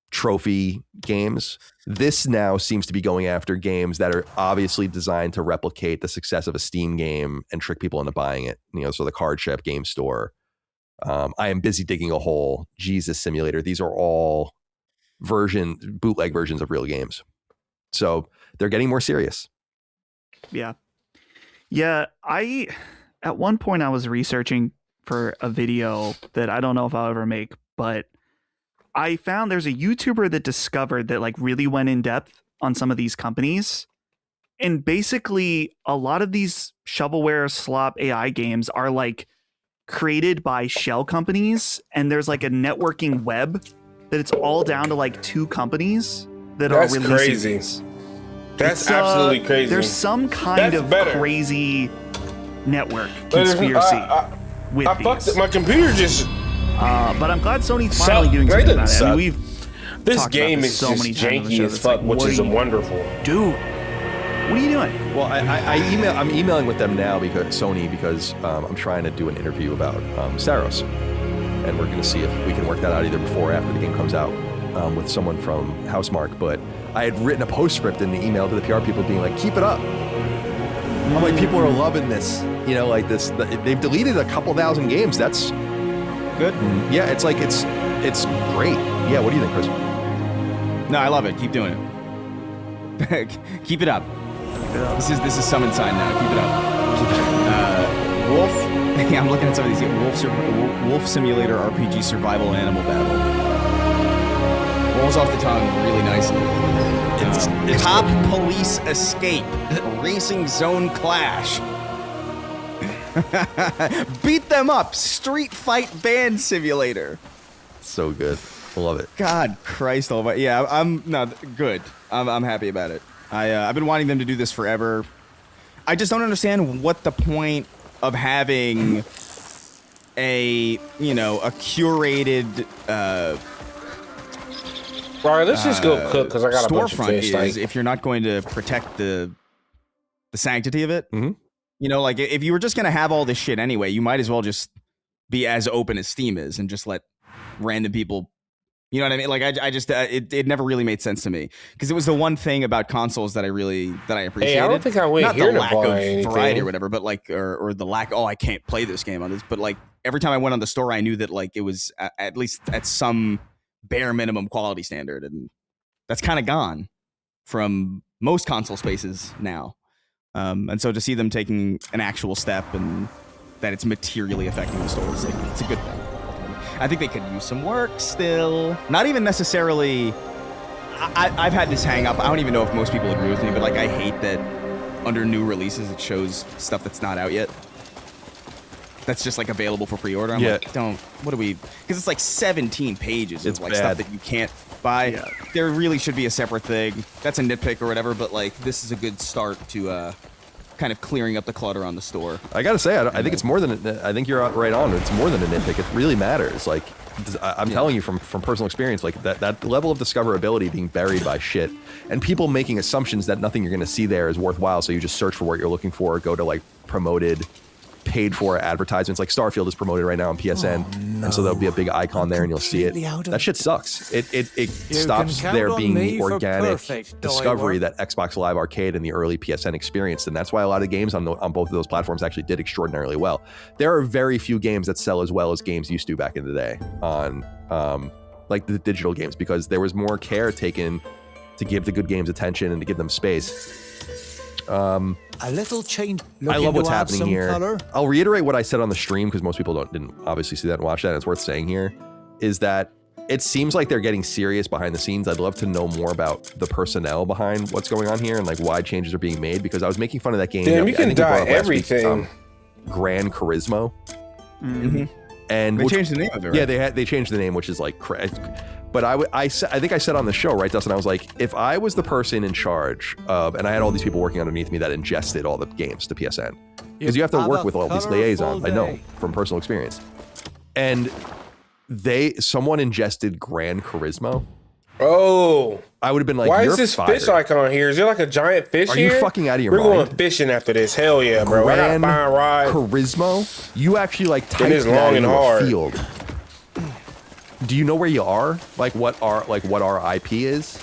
trophy games. This now seems to be going after games that are obviously designed to replicate the success of a Steam game and trick people into buying it. You know, so the Card Shop Game Store, I Am Busy Digging a Hole, Jesus Simulator. These are all bootleg versions of real games. So they're getting more serious. Yeah. Yeah. At one point I was researching for a video that I don't know if I'll ever make, but I found there's a YouTuber that discovered that like really went in depth on some of these companies. And basically a lot of these shovelware slop AI games are like created by shell companies. And there's like a networking web that it's all down to like 2 companies that That's are releasing crazy. these. That's absolutely crazy. There's some kind That's of better. crazy network conspiracy with these. My computer just. But I'm glad Sony's finally doing something about it. I mean, we've This talked game about is so just many times on the janky show. as It's fuck, like, which what is are you- wonderful. Dude, what are you doing? Well, I'm emailing with them now because I'm trying to do an interview about Saros, and we're going to see if we can work that out either before or after the game comes out with someone from Housemarque. But I had written a postscript in the email to the PR people being like, keep it up. I'm like, people are loving this, you know, like this. They've deleted a couple thousand games. That's good. Yeah, it's like it's great. Yeah, what do you think, Chris? No, I love it. Keep doing it. Keep it up. This is summon sign now. Keep it up. Wolf. Yeah, I'm looking at some of these. Wolf Simulator RPG Survival Animal Battle. Rolls off the tongue really nicely. It's Cop Police Escape. Racing Zone Clash. Beat them up. Street Fight Band Simulator. So good. I love it. God Christ almighty. Yeah, I'm good. I'm happy about it. I've been wanting them to do this forever. I just don't understand what the point of having a curated All right, let's just go cook because I got a bunch of storefront fish. is Like, if you're not going to protect the sanctity of it. Mm-hmm. You know, like if you were just gonna have all this shit anyway, you might as well just be as open as Steam is and just let random people. You know what I mean? Like I just it never really made sense to me because it was the one thing about consoles that I appreciated. Hey, I don't think I went Not here the to lack buy of anything. variety or whatever, but like or the lack. Oh, I can't play this game on this. But like every time I went on the store, I knew that like it was at least at some bare minimum quality standard, and that's kind of gone from most console spaces now. And so to see them taking an actual step and that it's materially affecting the store, it's a good thing. I think they could use some work still. Not even necessarily. I've had this hang up. I don't even know if most people agree with me, but like I hate that under new releases it shows stuff that's not out yet. That's just like available for pre-order. I'm like, what do we? Because it's like 17 pages of like stuff that you can't buy. Yeah. There really should be a separate thing. That's a nitpick or whatever, but like this is a good start to kind of clearing up the clutter on the store. I gotta say, I think it's more than I think you're right on. It's more than a nitpick. It really matters. Like I'm telling you from personal experience, like that level of discoverability being buried by shit, and people making assumptions that nothing you're going to see there is worthwhile. So you just search for what you're looking for, go to like promoted, paid for advertisements. Like Starfield is promoted right now on PSN, and so there'll be a big icon there, and you'll see it. That shit sucks. It stops there being the organic discovery that Xbox Live Arcade and the early PSN experienced, and that's why a lot of games on both of those platforms actually did extraordinarily well. There are very few games that sell as well as games used to back in the day on like the digital games, because there was more care taken to give the good games attention and to give them space. A little change. I love what's happening here. Color? I'll reiterate what I said on the stream, because most people didn't obviously see that and watch that. And it's worth saying here is that it seems like they're getting serious behind the scenes. I'd love to know more about the personnel behind what's going on here and like why changes are being made, because I was making fun of that game. Damn, you can dye everything. Gran Turismo. Mm-hmm. And they changed the name of it, right? Yeah, they changed the name, which is like but I think I said on the show, right, Dustin, I was like, if I was the person in charge of, and I had all these people working underneath me that ingested all the games to PSN, because you have to work with all these liaisons, I know from personal experience, and someone ingested Gran Turismo. Oh, I would have been like, why you're is this fired. Fish icon here? Is there like a giant fish Are here? you fucking out of your We're mind? We're going fishing after this. Hell yeah, bro. I got a fine ride. Turismo? You actually like typed is that long into and a hard. field. Do you know where you are? Like what our IP is?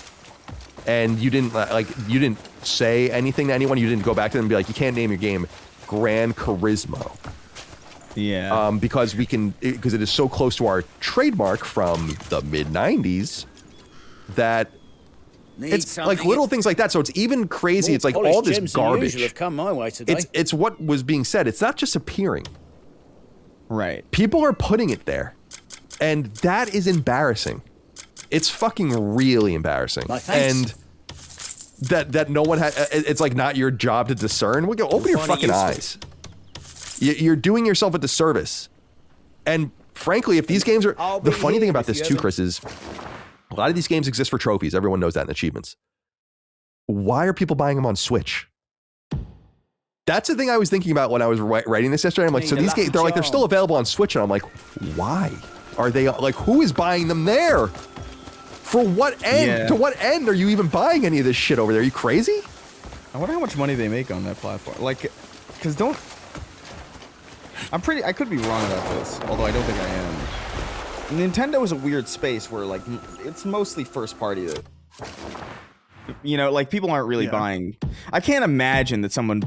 And you didn't say anything to anyone. You didn't go back to them and be like, you can't name your game Gran Turismo. Yeah. Because it is so close to our trademark from the mid '90s that it's like little things like that. So it's even crazy. It's like all this garbage. Have come my way today. It's what was being said. It's not just appearing. Right. People are putting it there. And that is embarrassing. It's fucking really embarrassing. And that no one had, it's like not your job to discern. We go, open your fucking eyes. You're doing yourself a disservice. And frankly, if these games are, the funny thing about this too, Chris, is a lot of these games exist for trophies. Everyone knows that in achievements. Why are people buying them on Switch? That's the thing I was thinking about when I was writing this yesterday. I'm like, so these games, they're still available on Switch. And I'm like, why? Are they like, who is buying them there? For what end? Yeah. To what end are you even buying any of this shit over there? Are you crazy? I wonder how much money they make on that platform. Like, because I could be wrong about this, although I don't think I am. Nintendo is a weird space where like it's mostly first party. Like people aren't really buying. I can't imagine that someone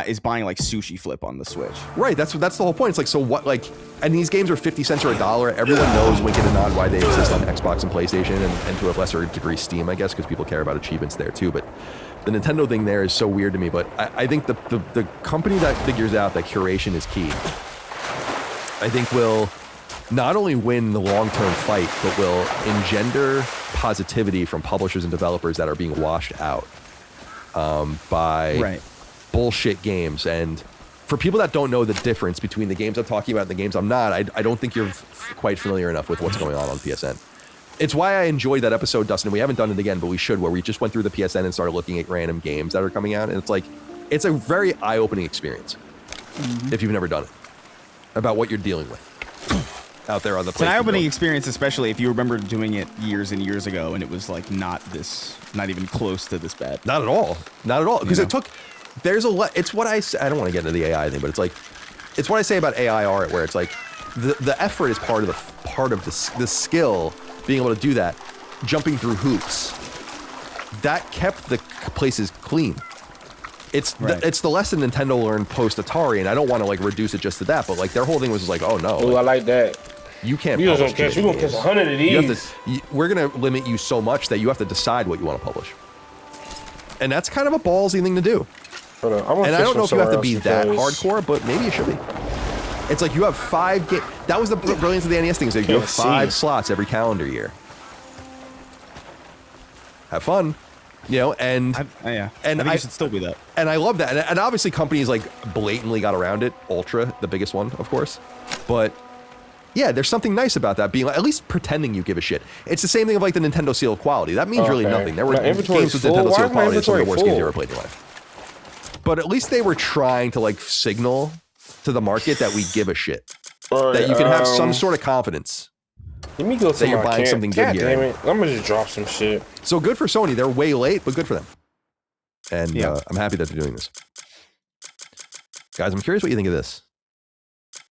is buying like Sushi Flip on the Switch. Right. That's the whole point. It's like, so what? Like, and these games are 50 cents or $1. Everyone knows wink and a nod why they exist on Xbox and PlayStation, and to a lesser degree Steam, I guess, because people care about achievements there too. But the Nintendo thing there is so weird to me. But I think the company that figures out that curation is key, I think will not only win the long-term fight, but will engender positivity from publishers and developers that are being washed out by bullshit games. And for people that don't know the difference between the games I'm talking about and the games I'm not, I don't think you're quite familiar enough with what's going on PSN. It's why I enjoyed that episode, Dustin. We haven't done it again, but we should, where we just went through the PSN and started looking at random games that are coming out. And it's like, it's a very eye-opening experience if you've never done it, about what you're dealing with out there on the It's an eye-opening experience, especially if you remember doing it years and years ago, and it was like not even close to this bad. Not at all. Not at all. Because it took, it's what I don't want to get into the AI thing, but it's like, it's what I say about AI art, where it's like, the effort is part of the skill, being able to do that, jumping through hoops. That kept the places clean. It's the lesson Nintendo learned post Atari, and I don't want to like reduce it just to that, but like their whole thing was just like, oh no. Oh, I like that. You can't. We're gonna catch 100 of these. We're gonna limit you so much that you have to decide what you want to publish, and that's kind of a ballsy thing to do. And I don't know if you have to be that hardcore, but maybe it should be. It's like you have 5 games. That was the brilliance of the NES thing. Is that you have 5 slots every calendar year. Have fun. And I think it should still be that. And I love that. And obviously companies like blatantly got around it. Ultra, the biggest one, of course. But yeah, there's something nice about that, being like, at least pretending you give a shit. It's the same thing of like the Nintendo seal of quality. That means really nothing. There were games with Nintendo seal of quality. It's some of the worst games you ever played in your life. But at least they were trying to like signal to the market that we give a shit. That you can have some sort of confidence Let me go to that you're my buying camp. something good God here. damn it. I'm gonna just drop some shit. So good for Sony. They're way late, but good for them. And I'm happy that they're doing this. Guys, I'm curious what you think of this.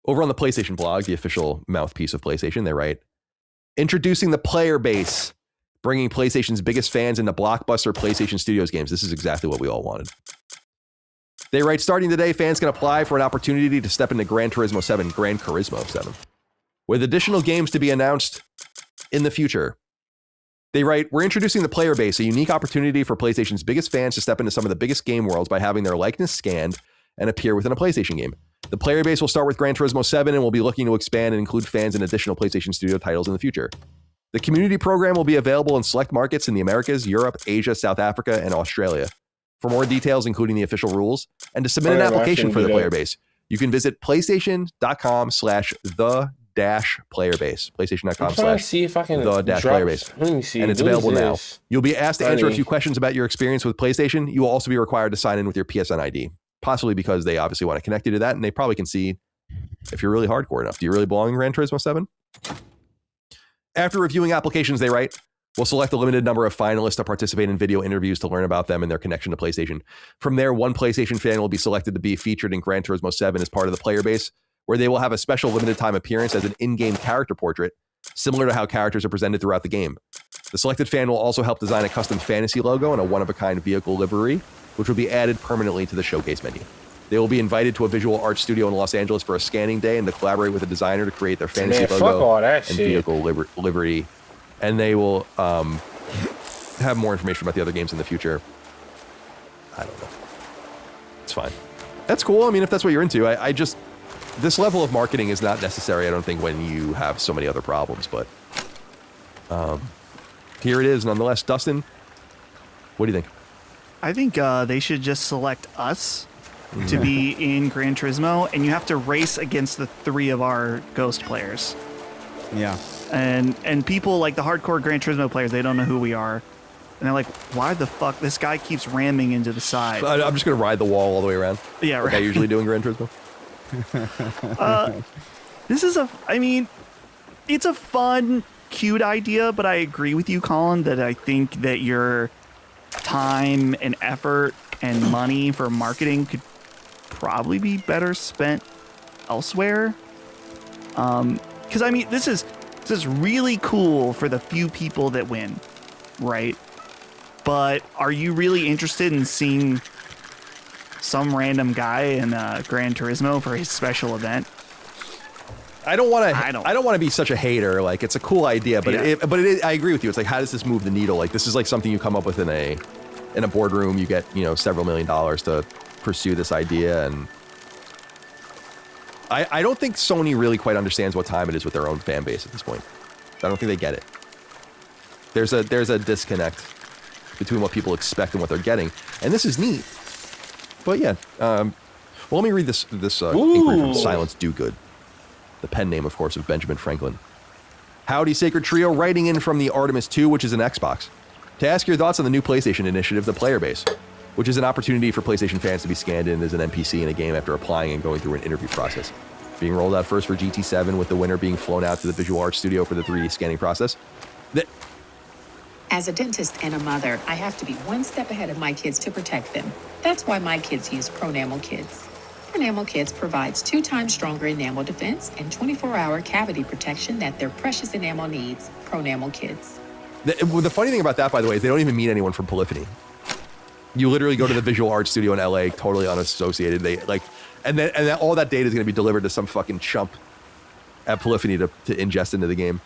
Over on the PlayStation blog, the official mouthpiece of PlayStation, they write, introducing the player base, bringing PlayStation's biggest fans into blockbuster PlayStation Studios games. This is exactly what we all wanted. They write, starting today, fans can apply for an opportunity to step into Gran Turismo 7, with additional games to be announced in the future. They write, we're introducing the player base, a unique opportunity for PlayStation's biggest fans to step into some of the biggest game worlds by having their likeness scanned and appear within a PlayStation game. The player base will start with Gran Turismo 7 and will be looking to expand and include fans in additional PlayStation Studio titles in the future. The community program will be available in select markets in the Americas, Europe, Asia, South Africa, and Australia. For more details, including the official rules, and to submit an application for the player base, you can visit PlayStation.com/the-playerbase. PlayStation.com/the-playerbase. Let me see. And it's available now. You'll be asked to answer a few questions about your experience with PlayStation. You will also be required to sign in with your PSN ID, possibly because they obviously want to connect you to that, and they probably can see if you're really hardcore enough. Do you really belong in Gran Turismo 7? After reviewing applications, they write, we'll select a limited number of finalists to participate in video interviews to learn about them and their connection to PlayStation. From there, one PlayStation fan will be selected to be featured in Gran Turismo 7 as part of the player base, where they will have a special limited time appearance as an in-game character portrait, similar to how characters are presented throughout the game. The selected fan will also help design a custom fantasy logo and a one-of-a-kind vehicle livery, which will be added permanently to the showcase menu. They will be invited to a visual art studio in Los Angeles for a scanning day and to collaborate with a designer to create their fantasy logo and vehicle livery. And they will have more information about the other games in the future. I don't know. It's fine. That's cool. I mean, if that's what you're into, I just... This level of marketing is not necessary, I don't think, when you have so many other problems. But here it is, nonetheless. Dustin, what do you think? I think they should just select us to be in Gran Turismo, and you have to race against the 3 of our Ghost players. Yeah. And people like the hardcore Gran Turismo players, they don't know who we are. And they're like, why the fuck? This guy keeps ramming into the side. I'm just going to ride the wall all the way around. Yeah, right. Like I usually do in Gran Turismo. This is it's a fun, cute idea, but I agree with you, Colin, that I think that your time and effort and money for marketing could probably be better spent elsewhere. Because I mean, this is really cool for the few people that win, right? But are you really interested in seeing some random guy in Gran Turismo for his special event? I don't want to be such a hater. Like, it's a cool idea, but I agree with you. It's like, how does this move the needle? Like, this is like something you come up with in a boardroom. You get, several $1 million to pursue this idea, and I don't think Sony really quite understands what time it is with their own fan base at this point. I don't think they get it. There's a disconnect between what people expect and what they're getting, and this is neat. But yeah, well, let me read this inquiry from Silence Do Good. The pen name, of course, of Benjamin Franklin. Howdy, Sacred Trio, writing in from the Artemis 2, which is an Xbox, to ask your thoughts on the new PlayStation initiative, the Player Base, which is an opportunity for PlayStation fans to be scanned in as an NPC in a game after applying and going through an interview process. Being rolled out first for GT7, with the winner being flown out to the visual arts studio for the 3D scanning process. As a dentist and a mother, I have to be one step ahead of my kids to protect them. That's why my kids use Pronamel Kids. Pronamel Kids provides 2 times stronger enamel defense and 24-hour cavity protection that their precious enamel needs. Pronamel Kids. The funny thing about that, by the way, is they don't even meet anyone from Polyphony. You literally go to the visual arts studio in LA, totally unassociated. And all that data is going to be delivered to some fucking chump at Polyphony to ingest into the game.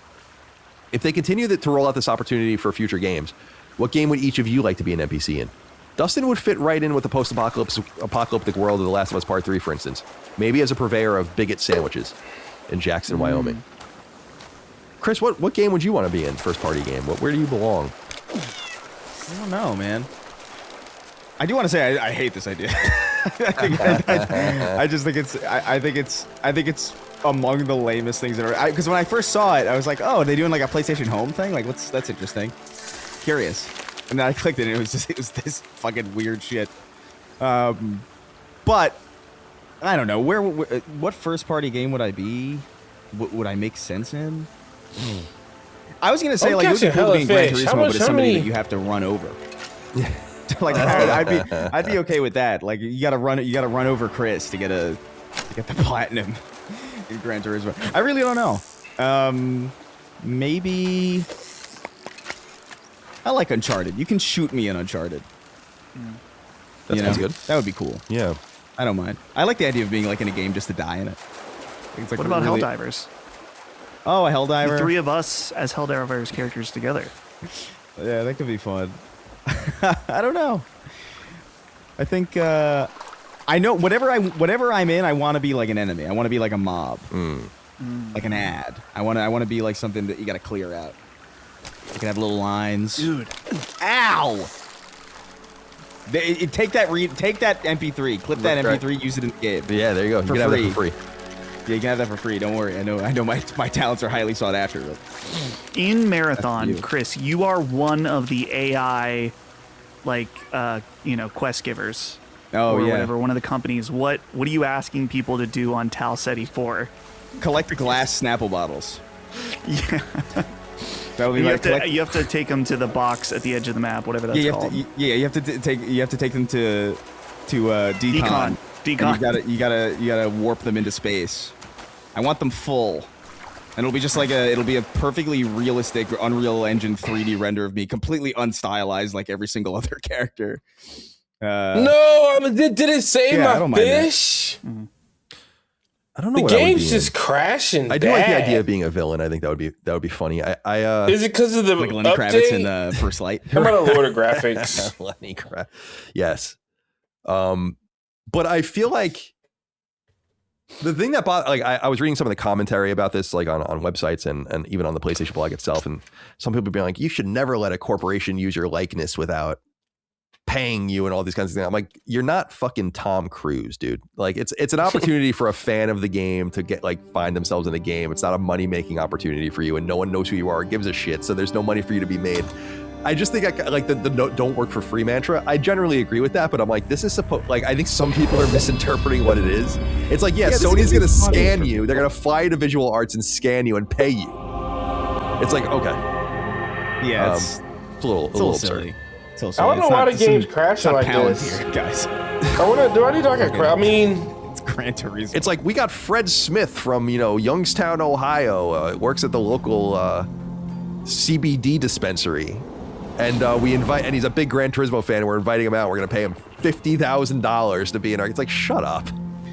If they continue to roll out this opportunity for future games, what game would each of you like to be an NPC in? Dustin would fit right in with the post-apocalyptic world of The Last of Us Part 3, for instance. Maybe as a purveyor of bigot sandwiches in Jackson, Wyoming. Chris, what game would you want to be in? First-party game. Where do you belong? I don't know, man. I do want to say I hate this idea. I just think it's among the lamest things that are. Because when I first saw it, I was like, "Oh, are they doing like a PlayStation Home thing? Like, that's interesting, curious." And then I clicked it, and it was this fucking weird shit. But I don't know what first party game would I be? Would I make sense in? I was gonna say, like, it would be cool to be in Gran Turismo, but it's somebody that you have to run over. Like, I'd be okay with that. Like, you gotta run over Chris to get the platinum in Gran Turismo. I really don't know. Maybe I like Uncharted. You can shoot me in Uncharted. That sounds good. That would be cool. Yeah, I don't mind. I like the idea of being like in a game just to die in it. It's like what about Helldivers? Oh, a Helldiver. The three of us as Helldivers characters together. Yeah, that could be fun. I don't know. I think I know whatever I'm in, I want to be like an enemy. I want to be like a mob, like an ad. I want to be like something that you got to clear out. You can have little lines. Dude, ow! Take that MP3, clip that MP3, use it in the game. Yeah, there you go. You can have that for free. Yeah, you can have that for free. Don't worry. I know my talents are highly sought after. But in Marathon, Chris, you are one of the AI, like, quest givers. Oh, or yeah. whatever, one of the companies. What are you asking people to do on Tal Ceti 4? Collect glass Snapple bottles. Yeah. That would be you have to take them to the box at the edge of the map, whatever that's called. You have to take them to Decon. Decon. You gotta warp them into space. I want them full. And it'll be just like it'll be a perfectly realistic Unreal Engine 3D render of me, completely unstylized like every single other character. No, did it save my fish? I don't know. The what game's just crashing. I do like the idea of being a villain. I think that would be funny. Is it because of the like Lenny update? Kravitz in First Light? How about a Lord of Graphics? Lenny Kravitz. Yes. But I feel like the thing that I was reading some of the commentary about this, like on websites and even on the PlayStation blog itself, and some people being like, you should never let a corporation use your likeness without paying you and all these kinds of things. I'm like, you're not fucking Tom Cruise, dude. Like, it's an opportunity for a fan of the game to get find themselves in the game. It's not a money making opportunity for you, and no one knows who you are or gives a shit. So there's no money for you to be made. I just think I like the don't work for free mantra. I generally agree with that, but I'm like, this is supposed, like, I think some people are misinterpreting what it is. It's like, yeah Sony's going to scan you. They're going to fly you to Visual Arts and scan you and pay you. It's like, okay. Yeah, it's a little silly. I don't know why the game's crashing like this, here, guys. Do I need to like I mean, it's Gran Turismo. It's like we got Fred Smith from Youngstown, Ohio. Works at the local CBD dispensary, and and he's a big Gran Turismo fan. And we're inviting him out. We're gonna pay him $50,000 to be in our. It's like, shut up.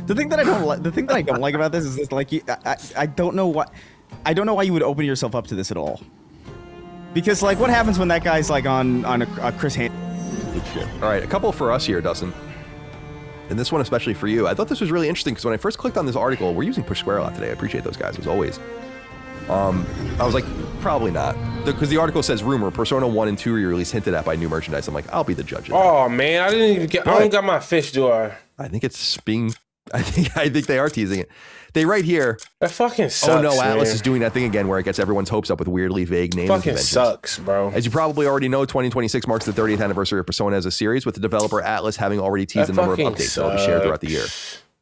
The thing that I don't like about this is this, like, I don't know why you would open yourself up to this at all. Because, like, what happens when that guy's, like, on a Chris Hand? All right, a couple for us here, Dustin. And this one especially for you. I thought this was really interesting because when I first clicked on this article, we're using Push Square a lot today. I appreciate those guys, as always. I was like, probably not. Because the article says, rumor, Persona 1 and 2 re-release hinted at by new merchandise. I'm like, I'll be the judge of that. Oh, man, I don't got my fish, do I? I think it's being... I think they are teasing it. They write here. That fucking sucks. Oh no, Atlas man. is doing that thing again where it gets everyone's hopes up with weirdly vague names. Fucking sucks, bro. As you probably already know, 2026 marks the 30th anniversary of Persona as a series, with the developer Atlas having already teased a number of updates that will be shared throughout the year.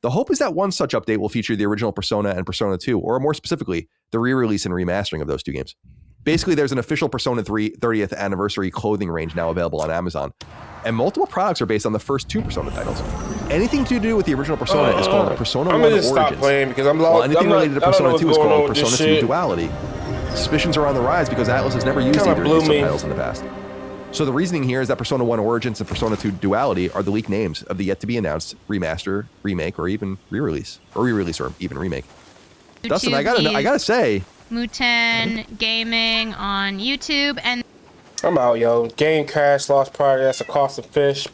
The hope is that one such update will feature the original Persona and Persona 2, or more specifically, the re-release and remastering of those two games. Basically, there's an official Persona 3 30th anniversary clothing range now available on Amazon, and multiple products are based on the first two Persona titles. Anything to do with the original Persona is called Persona 1 Origins. Stop playing because I'm lost. While anything related to Persona 2 is called Persona 2 Duality. Suspicions are on the rise because Atlas has never used either of these subtitles in the past. So the reasoning here is that Persona 1 Origins and Persona 2 Duality are the leaked names of the yet-to-be-announced remaster, remake, or even re-release. Or re-release, or even remake. Dustin, I gotta say... Muten Gaming on YouTube, and I'm out, yo. Game crash, lost progress, a cost of fish, but